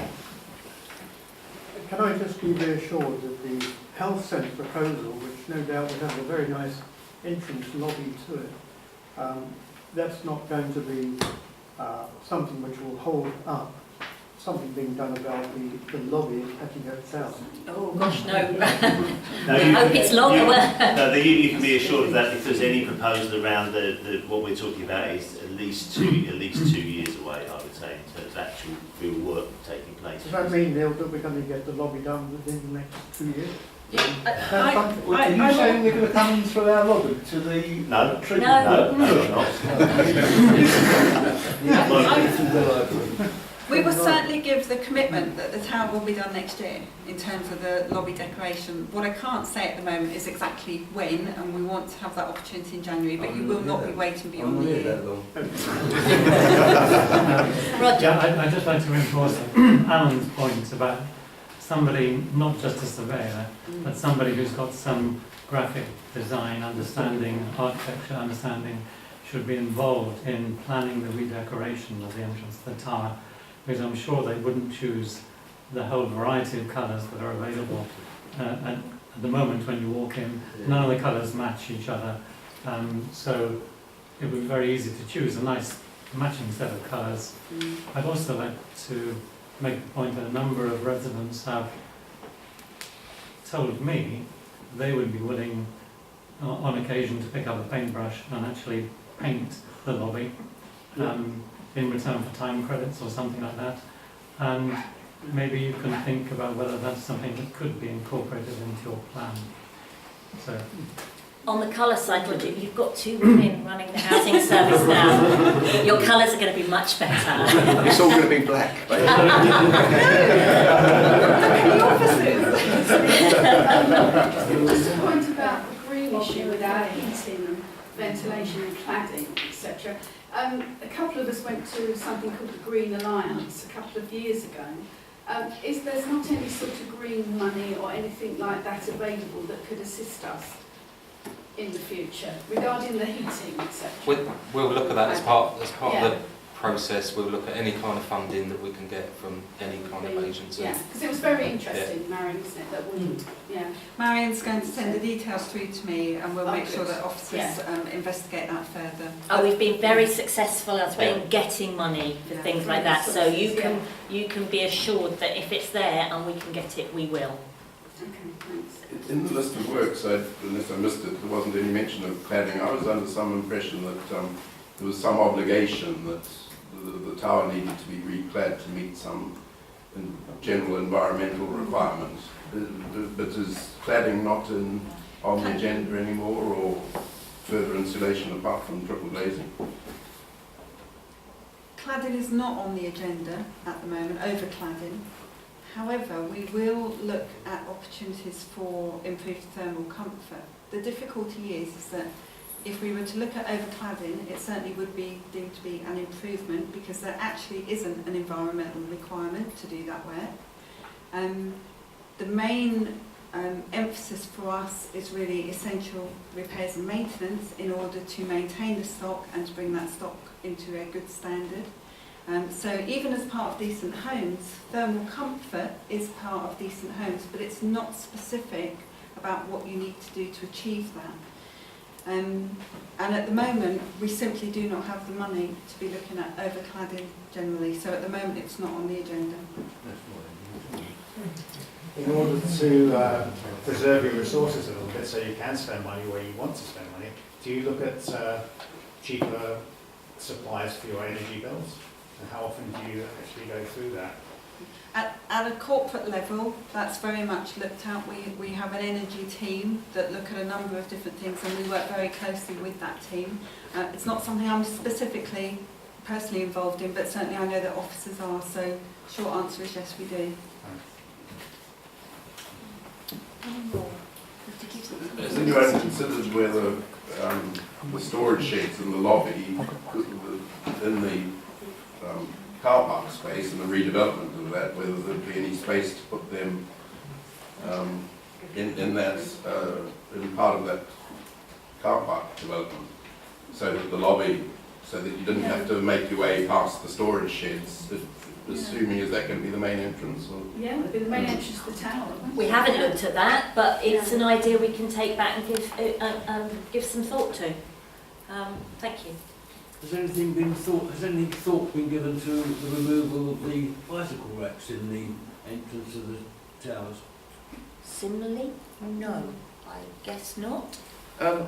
Can I just be reassured that the health centre proposal, which no doubt would have a very nice entrance lobby to it, that's not going to be something which will hold up something being done about the lobby at Petticoat South? Oh gosh, no. No, I hope it's longer. No, you can be assured of that, because any proposal around what we're talking about is at least 2 years away, I would say, in terms of actual real work taking place. Does that mean, Neil, that we're going to get the lobby done within the next 2 years? Are you saying they're going to come through our lobby to the No. treatment? We will certainly give the commitment that the town will be done next year in terms of the lobby decoration. What I can't say at the moment is exactly when, and we want to have that opportunity in January, but you will not be waiting beyond the year. Roger. I'd just like to reinforce Alan's point about somebody, not just a surveyor, but somebody who's got some graphic design understanding, architecture understanding, should be involved in planning the redecoration of the entrance to the tower, because I'm sure they wouldn't choose the whole variety of colours that are available. At the moment when you walk in, none of the colours match each other, so it would be very easy to choose a nice matching set of colours. I'd also like to make the point that a number of residents have told me they would be willing on occasion to pick up a paintbrush and actually paint the lobby in return for time credits or something like that. And maybe you can think about whether that's something that could be incorporated into your plan. So, On the colour side, Roger, you've got 2 women running the housing service now. Your colours are going to be much better. It's all going to be black. Just a point about the green issue with our heating, ventilation and cladding, etc. A couple of us went to something called the Green Alliance a couple of years ago. There's not any sort of green money or anything like that available that could assist us in the future regarding the heating, etc.? We'll look at that as part of Yeah. the process. We'll look at any kind of funding that we can get from any kind of agency. Yeah, because it was very interesting, Marion, wasn't it? That we, Marion's going to send the details through to me, and we'll make sure good. that officers investigate that further. Oh, we've been very successful as well in getting money for things like that. So you can be assured that if it's there and we can get it, we will. Okay, thanks. In the list of works, unless I missed it, there wasn't any mention of cladding. I was under some impression that there was some obligation that the tower needed to be reclad to meet some general environmental requirements. But is cladding not on the agenda anymore, or further insulation apart from triple glazing? Cladding is not on the agenda at the moment, overcladding. However, we will look at opportunities for improved thermal comfort. The difficulty is that if we were to look at overcladding, it certainly would be deemed to be an improvement, because there actually isn't an environmental requirement to do that work. The main emphasis for us is really essential repairs and maintenance in order to maintain the stock and to bring that stock into a good standard. So even as part of decent homes, thermal comfort is part of decent homes, but it's not specific about what you need to do to achieve that. And at the moment, we simply do not have the money to be looking at overcladding generally, so at the moment it's not on the agenda. In order to preserve your resources a little bit so you can spend money where you want to spend money, do you look at cheaper suppliers for your energy bills? And how often do you actually go through that? At a corporate level, that's very much looked at. We have an energy team that look at a number of different things, and we work very closely with that team. It's not something I'm specifically personally involved in, but certainly I know that officers are, so short answer is yes, we do. Has anyone considered whether the storage sheds in the lobby, in the car park space and the redevelopment of that, whether there'd be any space to put them in that, in part of that car park development, so that the lobby, so that you didn't have to make your way past the storage sheds, assuming is that going to be the main entrance? Or? Yeah, it'll be the main entrance to the tower. We haven't looked at that, but it's an idea we can take back and give some thought to. Thank you. Has anything been thought been given to the removal of the bicycle racks in the entrance of the towers? Similarly, no, I guess not. I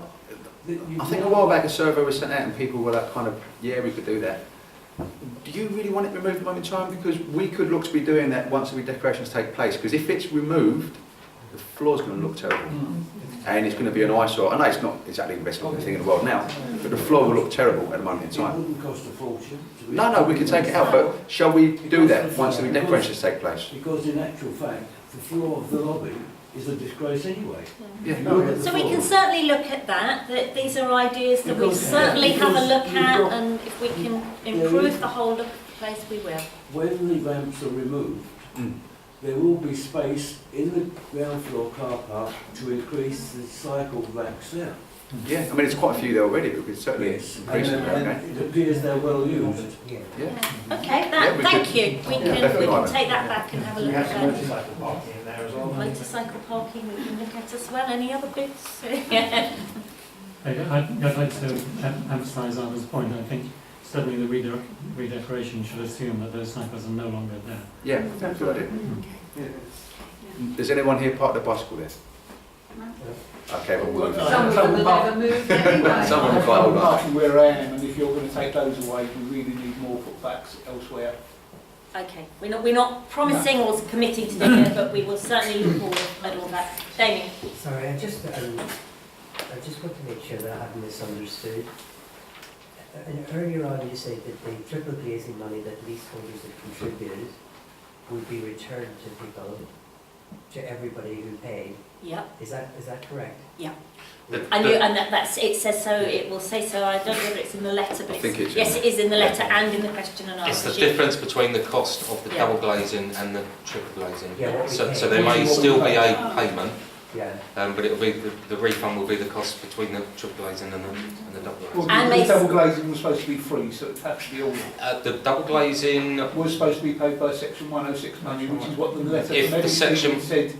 think a while back a survey was sent out and people were like kind of, yeah, we could do that. Do you really want it removed at the moment in time? Because we could look to be doing that once the redecorations take place. Because if it's removed, the floor's going to look terrible. And it's going to be an eyesore. I know it's not exactly the best looking thing in the world now, but the floor will look terrible at the moment in time. It wouldn't cost a fortune. No, we can take it out, but shall we do that once the redecorations take place? Because in actual fact, the floor of the lobby is a disgrace anyway. Yeah. So we can certainly look at that these are ideas that we certainly have a look at, and if we can improve the whole look of the place, we will. When the ramps are removed, there will be space in the ground floor car park to increase the cycle racks there. Yeah, I mean, there's quite a few there already, but we could certainly increase them. And it appears they're well used. Okay, thank you. We can take that back and have a look at that. Motorcycle parking in there as well. Motorcycle parking we can look at as well. Any other bits? I'd like to emphasise Arthur's point. I think certainly the redecoration should assume that those cycles are no longer there. Yeah, that's good idea. Does anyone here park their bicycle there? Okay, well, we'll Some of them will never move anyway. Some of them quite old. Parking where I am, and if you're going to take those away, we really need more putbacks elsewhere. Okay, we're not promising or committing to doing it, but we will certainly look forward at all that. Damien. Sorry, I just want to make sure that I haven't misunderstood. And earlier on you said that the triple glazing money that leaseholders have contributed would be returned to people, to everybody who paid. Yep. Is that correct? Yeah. And that's it says so. It will say so. I don't know whether it's in the letter, but yes, it is in the letter and in the question and answer. It's the difference between the cost of the double glazing and the triple glazing. Yeah, so there may still be a payment. Yeah. But it'll be the refund will be the cost between the triple glazing and the double glazing. Well, and the double glazing was supposed to be free, so it had to be all. The double glazing was supposed to be paid by Section 106 money, which is what the letter if from the section said.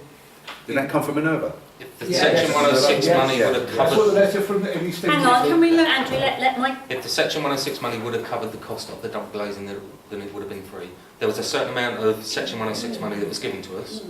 Did that come from Minerva? If the Section 106 money would have covered. That's what the letter from the Hang on, can we let Andrew let Mike? If the Section 106 money would have covered the cost of the double glazing, then it would have been free. There was a certain amount of Section 106 money that was given to us.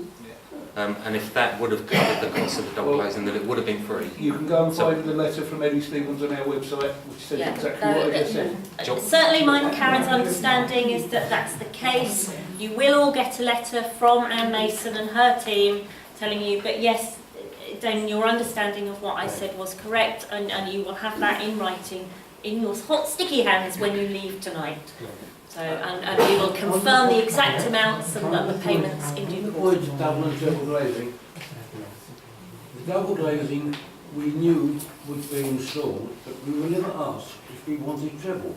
And if that would have covered the cost of the double glazing, then it would have been free. You can go and find the letter from Eddie Stevens on our website, which says exactly what I just said. Certainly mine and Karen's understanding is that that's the case. You will all get a letter from Anne Mason and her team telling you, but yes, Damien, your understanding of what I said was correct, and you will have that in writing in your hot sticky hands when you leave tonight. So, and we will confirm the exact amounts and the payments in due course. The point of double and triple glazing. The double glazing we knew was being installed, but we were never asked if we wanted treble.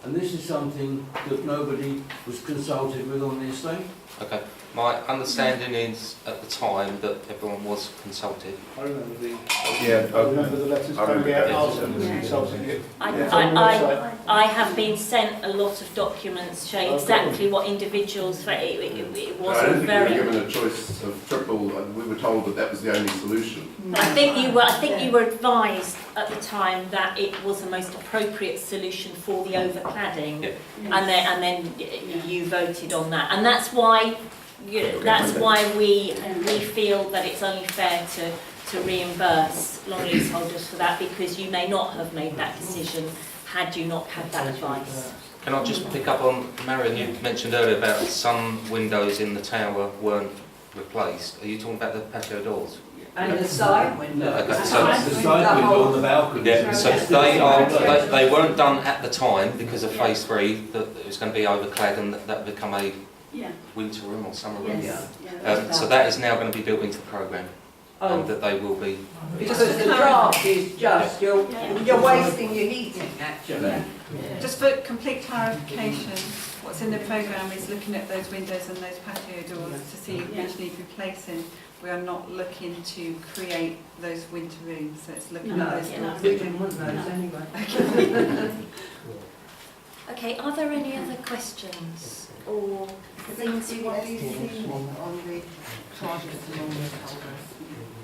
And this is something that nobody was consulted with on the estate. Okay. My understanding is at the time that everyone was consulted. I remember I remember the letters coming out after consulting it. I have been sent a lot of documents showing exactly what individuals. It was I don't think very. we were given a choice of triple. We were told that was the only solution. I think you were advised at the time that it was the most appropriate solution for the overcladding, and then you voted on that, and that's why. That's why we feel that it's only fair to reimburse long leaseholders for that, because you may not have made that decision had you not had that advice. Can I just pick up on, Marion, you mentioned earlier about some windows in the tower weren't replaced. Are you talking about the patio doors? And the side window. Okay, so the side window on the balcony. Yeah, so they weren't done at the time because of phase 3, that it was going to be overclad and that would become a winter room or summer room. So that is now going to be built into the programme. That they will be. Because the draft is just, you're wasting your heating actually. Just for complete clarification, what's in the programme is looking at those windows and those patio doors to see which need replacing. We are not looking to create those winter rooms, so it's looking No, at those yeah, doors. we didn't want those anyway. Okay, are there any other questions or things you want to see? On the charges along these holders.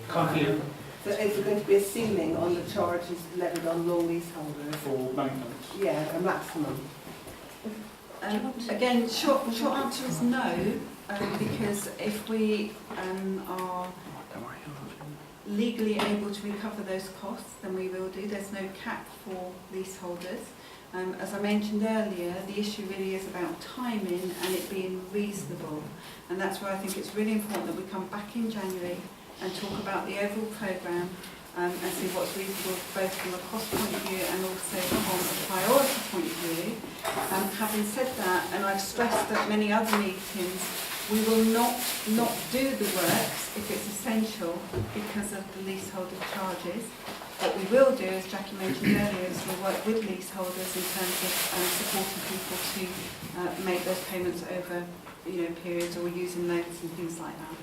Can't hear. So is there going to be a ceiling on the charges levied on long leaseholders? For maintenance. Yeah, a maximum. Again, short answer is no, because if we are legally able to recover those costs, then we will do. There's no cap for leaseholders. As I mentioned earlier, the issue really is about timing and it being reasonable. And that's why I think it's really important that we come back in January and talk about the overall programme and see what's reasonable both from a cost point of view and also from a priority point of view. Having said that, and I've stressed at many other meetings, we will not do the works if it's essential because of the leaseholder charges. What we will do, as Jackie mentioned earlier, is we'll work with leaseholders in terms of supporting people to make those payments over periods or using loans and things like that.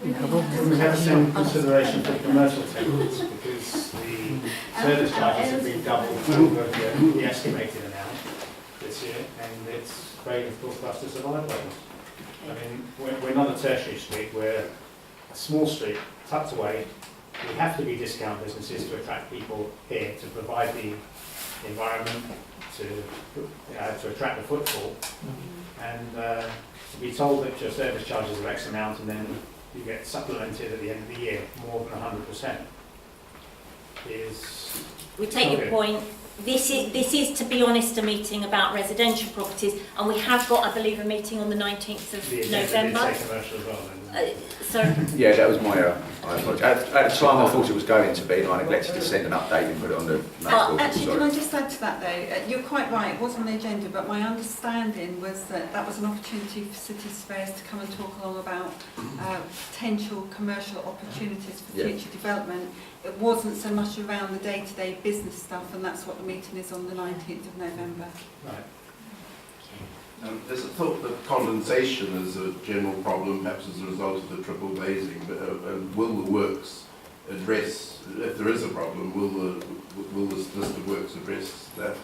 We have some consideration for commercial tenants because the service charges have been doubled over the estimated amount this year, and it's very difficult for us to survive those. I mean, we're not a tertiary street, we're a small street, tucked away. We have to be discount businesses to attract people here, to provide the environment, to attract the footfall, and to be told that your service charges are X amount and then you get supplemented at the end of the year more than 100% is... We take your point. This is, to be honest, a meeting about residential properties, and we have got, I believe, a meeting on the 19th of November. Commercial as well, then. Yeah, that was my I apologise. At the time I thought it was going to be, and I neglected to send an update and put it on the Actually, can I just add to that though? You're quite right, it was on the agenda, but my understanding was that that was an opportunity for city surveyors to come and talk along about potential commercial opportunities for future development. It wasn't so much around the day-to-day business stuff, and that's what the meeting is on the 19th of November. Right. There's a thought that condensation is a general problem, perhaps as a result of the triple glazing, but will the works address, if there is a problem, will this list of works address that?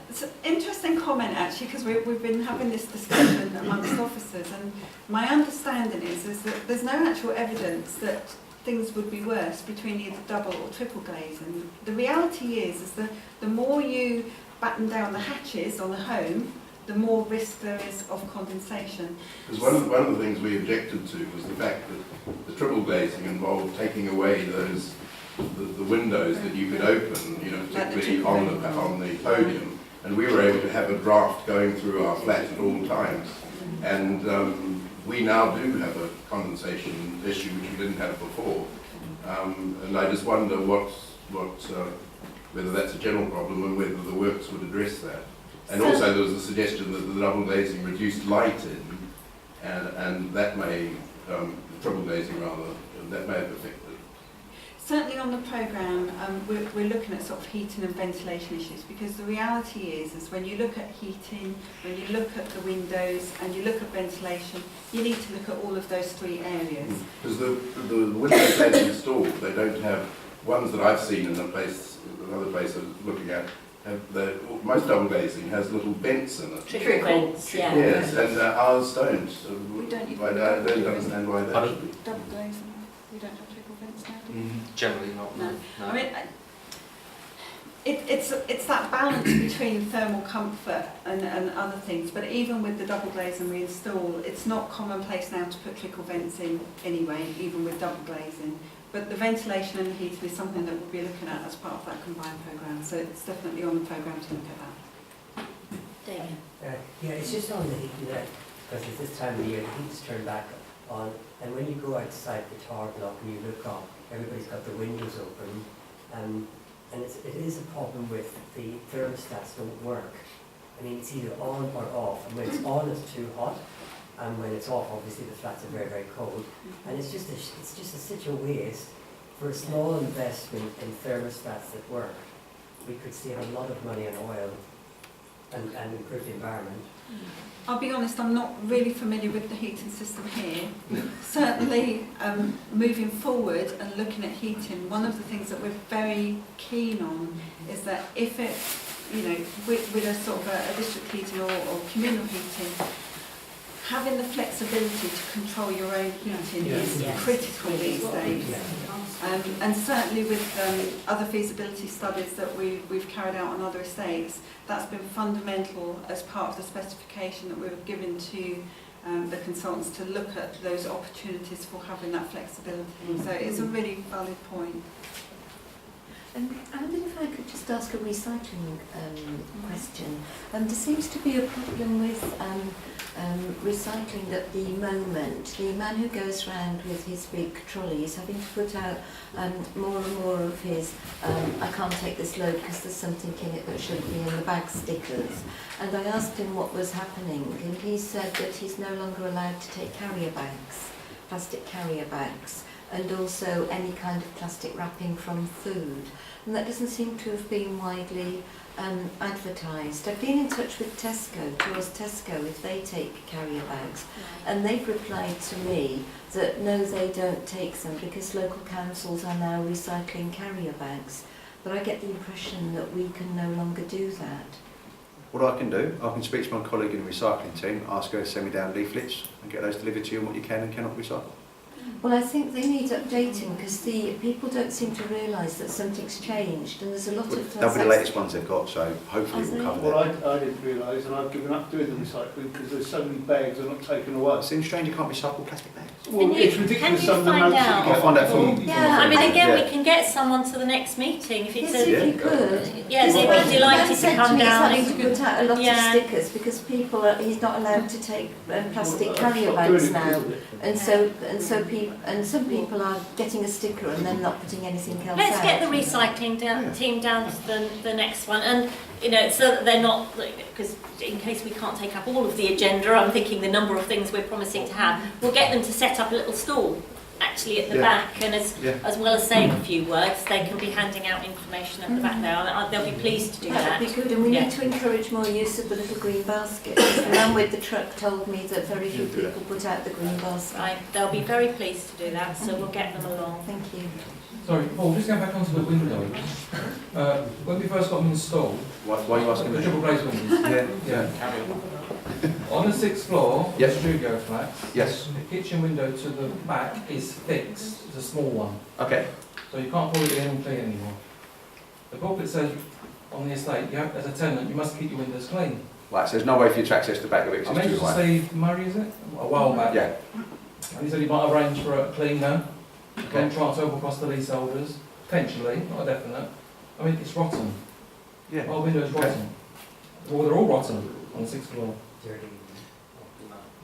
It's an interesting comment actually, because we've been having this discussion amongst officers, and my understanding is that there's no actual evidence that things would be worse between either double or triple glazing. The reality is that the more you batten down the hatches on a home, the more risk there is of condensation. Because one of the things we objected to was the fact that the triple glazing involved taking away those the windows that you could open, particularly on the podium, and we were able to have a draft going through our flat at all times. And we now do have a condensation issue which we didn't have before, and I just wonder whether that's a general problem and whether the works would address that. And also there was a suggestion that the double glazing reduced lighting, and that may, triple glazing rather, that may have affected. Certainly on the programme, we're looking at sort of heating and ventilation issues, because the reality is when you look at heating, when you look at the windows and you look at ventilation, you need to look at all of those three areas. Because the windows they've installed, they don't have, ones that I've seen in another place I was looking at, most double glazing has little vents in it. Triple vents, yeah. Yes, and ours don't. We don't even I don't understand why that should be. double glazing. We don't have triple vents now, do we? Generally not, no. I mean, it's that balance between thermal comfort and other things, but even with the double glazing we install, it's not commonplace now to put trickle vents in anyway, even with double glazing. But the ventilation and the heating is something that we'll be looking at as part of that combined programme, so it's definitely on the programme to look at that. David? Yeah, it's just on the heating there, because it's this time of the year, the heat's turned back on, and when you go outside the tower block and you look up, everybody's got the windows open, and it is a problem with the thermostats don't work. I mean, it's either on or off, and when it's on, it's too hot, and when it's off, obviously the flats are very, very cold. And it's just such a waste for a small investment in thermostats that work. We could save a lot of money on oil and improve the environment. I'll be honest, I'm not really familiar with the heating system here. Certainly, moving forward and looking at heating, one of the things that we're very keen on is that if it, you know, with a sort of a district heating or communal heating, having the flexibility to control your own heating is critical these days. And certainly with other feasibility studies that we've carried out on other estates, that's been fundamental as part of the specification that we were given to the consultants to look at those opportunities for having that flexibility. So it's a really valid point. I wonder if I could just ask a recycling question. There seems to be a problem with recycling at the moment. The man who goes round with his big trolley is having to put out more and more of his I can't take this load because there's something in it that shouldn't be in the bag stickers. And I asked him what was happening, and he said that he's no longer allowed to take carrier bags, plastic carrier bags, and also any kind of plastic wrapping from food. And that doesn't seem to have been widely advertised. I've been in touch with Tesco, to ask Tesco if they take carrier bags, and they've replied to me that no, they don't take them because local councils are now recycling carrier bags. But I get the impression that we can no longer do that. What I can do, I can speak to my colleague in the recycling team, ask her to send me down leaflets and get those delivered to you on what you can and cannot recycle. Well, I think they need updating because the people don't seem to realise that something's changed, and there's a lot of. That'll be the latest ones they've got, so hopefully we'll cover Well, that. I didn't realise, and I've given up doing the recycling because there's so many bags that are not taken away. It seems strange you can't recycle plastic bags. Well, it's ridiculous. Some of the find notes out? that you I'll find out from Yeah, I mean, again, Yeah. we can get someone to the next meeting if it's Yes, if you could. Yes, they'd be delighted to come down. He's having to put out a lot Yeah. of stickers because people are, he's not allowed to take plastic carrier bags now, and some people are getting a sticker and then not putting anything else Let's out. get the recycling team down to the next one, and you know, so that they're not, because in case we can't take up all of the agenda, I'm thinking the number of things we're promising to have, we'll get them to set up a little stall actually at the back, and as well as saying a few words, they can be handing out information at the back there. They'll be pleased to do that. That would be good, and we need to encourage more use of the little green basket. The man with the truck told me that very few people put out the green basket. Right, they'll be very pleased to do that, so we'll get them along. Thank you. Sorry, Paul, just going back onto the windows. When we first got them installed, Why are you asking the me? triple glazed windows. Yeah. On the 6th floor, Yes. the studio flats, Yes. the kitchen window to the back is fixed. It's a small one. Okay. So you can't pull it in and clean anymore. The booklet says on the estate, you have, as a tenant, you must keep your windows clean. Right, so there's no way for you to access the back of it. 'cause I it's mentioned too to high. Steve Murray, is it? A while back. Yeah. And he said he might arrange for a cleaner, Okay. contract over across the leaseholders, potentially, not a definite. I mean, it's rotten. Yeah. Our window's rotten. Well, they're all rotten on the 6th floor.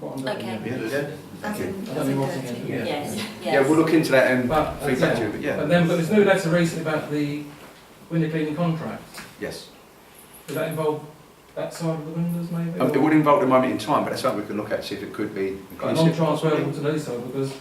Rotten down Okay. here. Yeah. As in, I don't mean rotten dirty. here. Yes, yes. Yeah, we'll look into that and But, feedback to you. But yeah. But there's no letter recently about the window cleaning contract. Yes. Does that involve that side of the windows, maybe? It would involve the moment in time, but that's something we can look at to see if it could be But inclusive. non-transferable to the leasehold because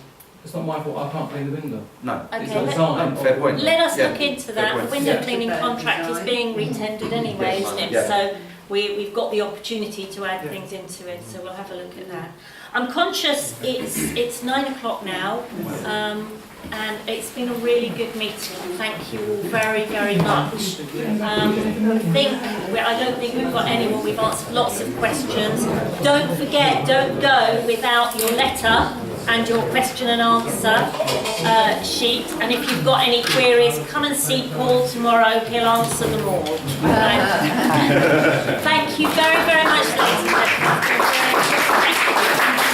it's not my fault I can't clean the window. No. It's Okay, a let- design. No, fair point. Let us Yeah. look into Fair that. point. The window Yeah. cleaning contract is being retendered anyway, Yes. isn't it? Yeah. So we've got the opportunity to add things into it, so we'll have a look at that. I'm conscious it's 9 o'clock now, and it's been a really good meeting. Thank you all very, very much. I don't think we've got anyone. We've answered lots of questions. Don't forget, don't go without your letter and your question and answer sheet. And if you've got any queries, come and see Paul tomorrow. He'll answer them all. Thank you very, very much, ladies and gentlemen. Thank you.